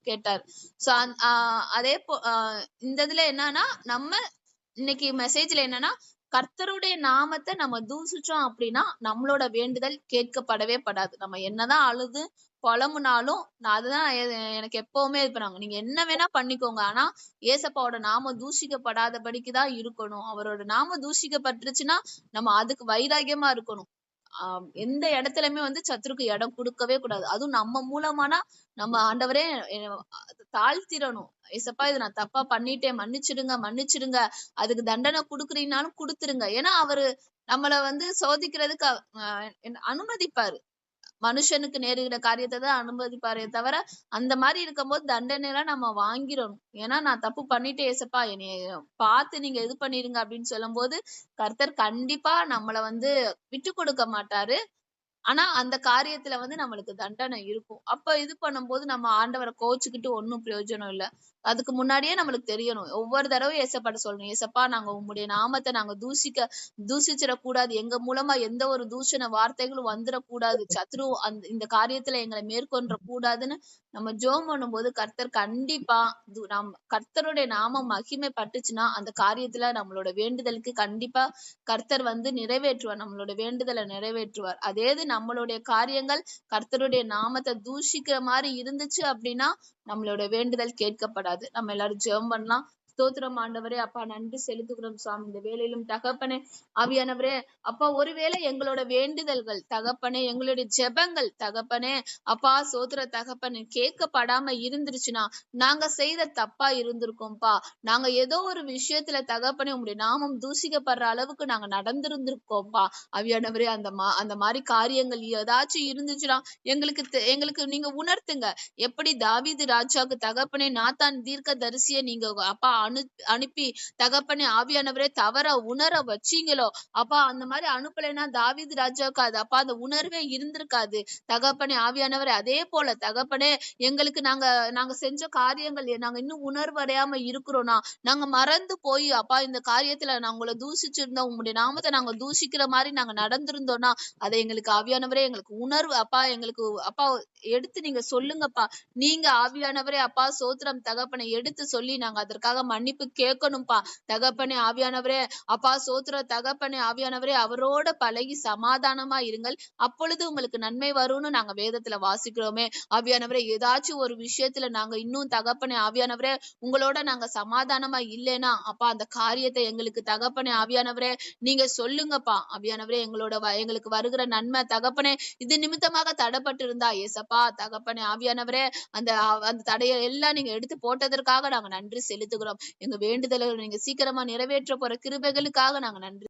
கேட்டார். சோ அதே இந்த இதுல என்னன்னா நம்ம இன்னைக்கு மெசேஜ்ல என்னன்னா கர்த்தருடைய நாமத்தை நம்ம தூசிச்சோம் அப்படின்னா நம்மளோட வேண்டுதல் கேட்கப்படவே படாது. நம்ம என்னதான் அழுது புலம்புனாலும் அதுதான் எனக்கு எப்பவுமே இது பண்ணாங்க, நீங்க என்ன வேணா பண்ணிக்கோங்க, ஆனா ஏசப்பாவோட நாம தூஷிக்கப்படாதபடிக்குதான் இருக்கணும். அவரோட நாம தூஷிக்கப்பட்டுருச்சுன்னா நம்ம அதுக்கு வைராகியமா இருக்கணும். எந்த இடத்துலயுமே வந்து சத்துருக்கு இடம் கொடுக்கவே கூடாது. அதுவும் நம்ம மூலமானா நம்ம ஆண்டவரே தாழ்த்திடணும். ஏசப்பா இது நான் தப்பா பண்ணிட்டேன், மன்னிச்சிடுங்க மன்னிச்சிடுங்க, அதுக்கு தண்டனை கொடுக்குறீங்கனாலும் கொடுத்துருங்க. ஏன்னா அவரு நம்மள வந்து சோதிக்கிறதுக்கு அனுமதிப்பாரு. மனுஷனுக்கு நேருகிற காரியத்தை தான் அனுமதிப்பாரே தவிர அந்த மாதிரி இருக்கும்போது தண்டனை எல்லாம் நம்ம வாங்கிடணும். ஏன்னா நான் தப்பு பண்ணிட்டேன் ஏசப்பா, என்னைய பார்த்து நீங்க இது பண்ணிருங்க அப்படின்னு சொல்லும் போது கர்த்தர் கண்டிப்பா நம்மள வந்து விட்டு கொடுக்க மாட்டாரு. ஆனா அந்த காரியத்துல வந்து நம்மளுக்கு தண்டனை இருக்கும். அப்ப இது பண்ணும்போது நம்ம ஆண்டவரை கோச்சுக்கிட்டு ஒன்னும் பிரயோஜனம் இல்லை. அதுக்கு முன்னாடியே நம்மளுக்கு தெரியணும். ஒவ்வொரு தடவையும் ஏசப்பாட்ட சொல்லணும், ஏசப்பா நாங்க உங்களுடைய நாமத்தை நாங்க தூசிச்சிடக்கூடாது, எங்க மூலமா எந்த ஒரு தூஷண வார்த்தைகளும் வந்துடக்கூடாது, சத்ரு இந்த காரியத்துல எங்களை மேற்கொன்ற கூடாதுன்னு நம்ம ஜெபம் பண்ணும்போது கர்த்தர் கண்டிப்பா கர்த்தருடைய நாமம் மகிமை பட்டுச்சுன்னா அந்த காரியத்துல நம்மளோட வேண்டுதலுக்கு கண்டிப்பா கர்த்தர் வந்து நிறைவேற்றுவார், நம்மளோட வேண்டுதலை நிறைவேற்றுவார். அதே நம்மளுடைய காரியங்கள் கர்த்தருடைய நாமத்தை தூஷிக்கிற மாதிரி இருந்துச்சு அப்படின்னா நம்மளோட வேண்டுதல் கேட்கப்படாது. நம்ம எல்லாரும் ஜெபம் பண்ணலாம். ஸ்தோத்திரம் ஆண்டவரே, அப்பா நன்றி செலுத்துகிறோம் சுவாமி. இந்த வேலையிலும் தகப்பனே ஆவியானவரே, அப்பா ஒருவேளை எங்களோட வேண்டுதல்கள் தகப்பனே, எங்களுடைய ஜெபங்கள் தகப்பனே, அப்பா சோதர தகப்பனே கேட்கப்படாம இருந்துருச்சுன்னா நாங்க செய்த தப்பா இருந்திருக்கோம்ப்பா. நாங்க ஏதோ ஒரு விஷயத்துல தகப்பனே உங்களுடைய நாமம் தூசிக்கப்படுற அளவுக்கு நாங்க நடந்திருந்திருக்கோம்ப்பா. ஆவியானவரே அந்த மாதிரி காரியங்கள் ஏதாச்சும் இருந்துச்சுன்னா எங்களுக்கு நீங்க உணர்த்துங்க. எப்படி தாவீது ராஜாவுக்கு தகப்பனே நாத்தான் தீர்க்க தரிசிய நீங்க அப்பா அனுப்பி தகப்பனே ஆவியானவரே தவற உணர வச்சீங்களோ அப்பா, அந்த மாதிரி அனுப்பலைன்னா தாவீது ராஜாவுக்கு அது அப்பா அந்த உணர்வே இருந்திருக்காது தகப்பனே ஆவியானவரே. அதே போல தகப்பனே எங்களுக்கு நாங்க செஞ்ச காரியங்கள் நாங்க இன்னும் உணர்வடையாம இருக்கிறோம்னா, நாங்க மறந்து போய் அப்பா இந்த காரியத்துல நான் உங்களை தூசிச்சிருந்தோம், உங்களுடைய நாமத்தை நாங்க தூசிக்கிற மாதிரி நாங்க நடந்திருந்தோம்னா அதை எங்களுக்கு ஆவியானவரே எங்களுக்கு உணர்வு அப்பா எங்களுக்கு அப்பா எடுத்து நீங்க சொல்லுங்கப்பா. நீங்க ஆவியானவரே அப்பா சோத்திரம் தகப்பனை எடுத்து சொல்லி நாங்க அதற்காக மன்னிப்பு கேட்கணும்ப்பா தகப்பனே ஆவியானவரே. அப்பா சோத்திர தகப்பனே ஆவியானவரே, அவரோட பழகி சமாதானமா இருங்கள், அப்பொழுது உங்களுக்கு நன்மை வரும்னு நாங்க வேதத்துல வாசிக்கிறோமே ஆவியானவரே. ஏதாச்சும் ஒரு விஷயத்துல நாங்க இன்னும் தகப்பனே ஆவியானவரே உங்களோட நாங்க சமாதானமா இல்லைன்னா அப்பா அந்த காரியத்தை எங்களுக்கு தகப்பனே ஆவியானவரே நீங்க சொல்லுங்கப்பா ஆவியானவரே. எங்களுக்கு வருகிற நன்மை தகப்பனே இது நிமித்தமாக தடைப்பட்டு இருந்தா ஏசப்பா தகப்பனே ஆவியானவரே அந்த அந்த தடையை எல்லாம் நீங்க எடுத்து போட்டதற்காக நாங்க நன்றி செலுத்துகிறோம். எங்க வேண்டுதல்களை நீங்க சீக்கிரமா நிறைவேற்ற போற கிருபைகளுக்காக நாங்க நன்றி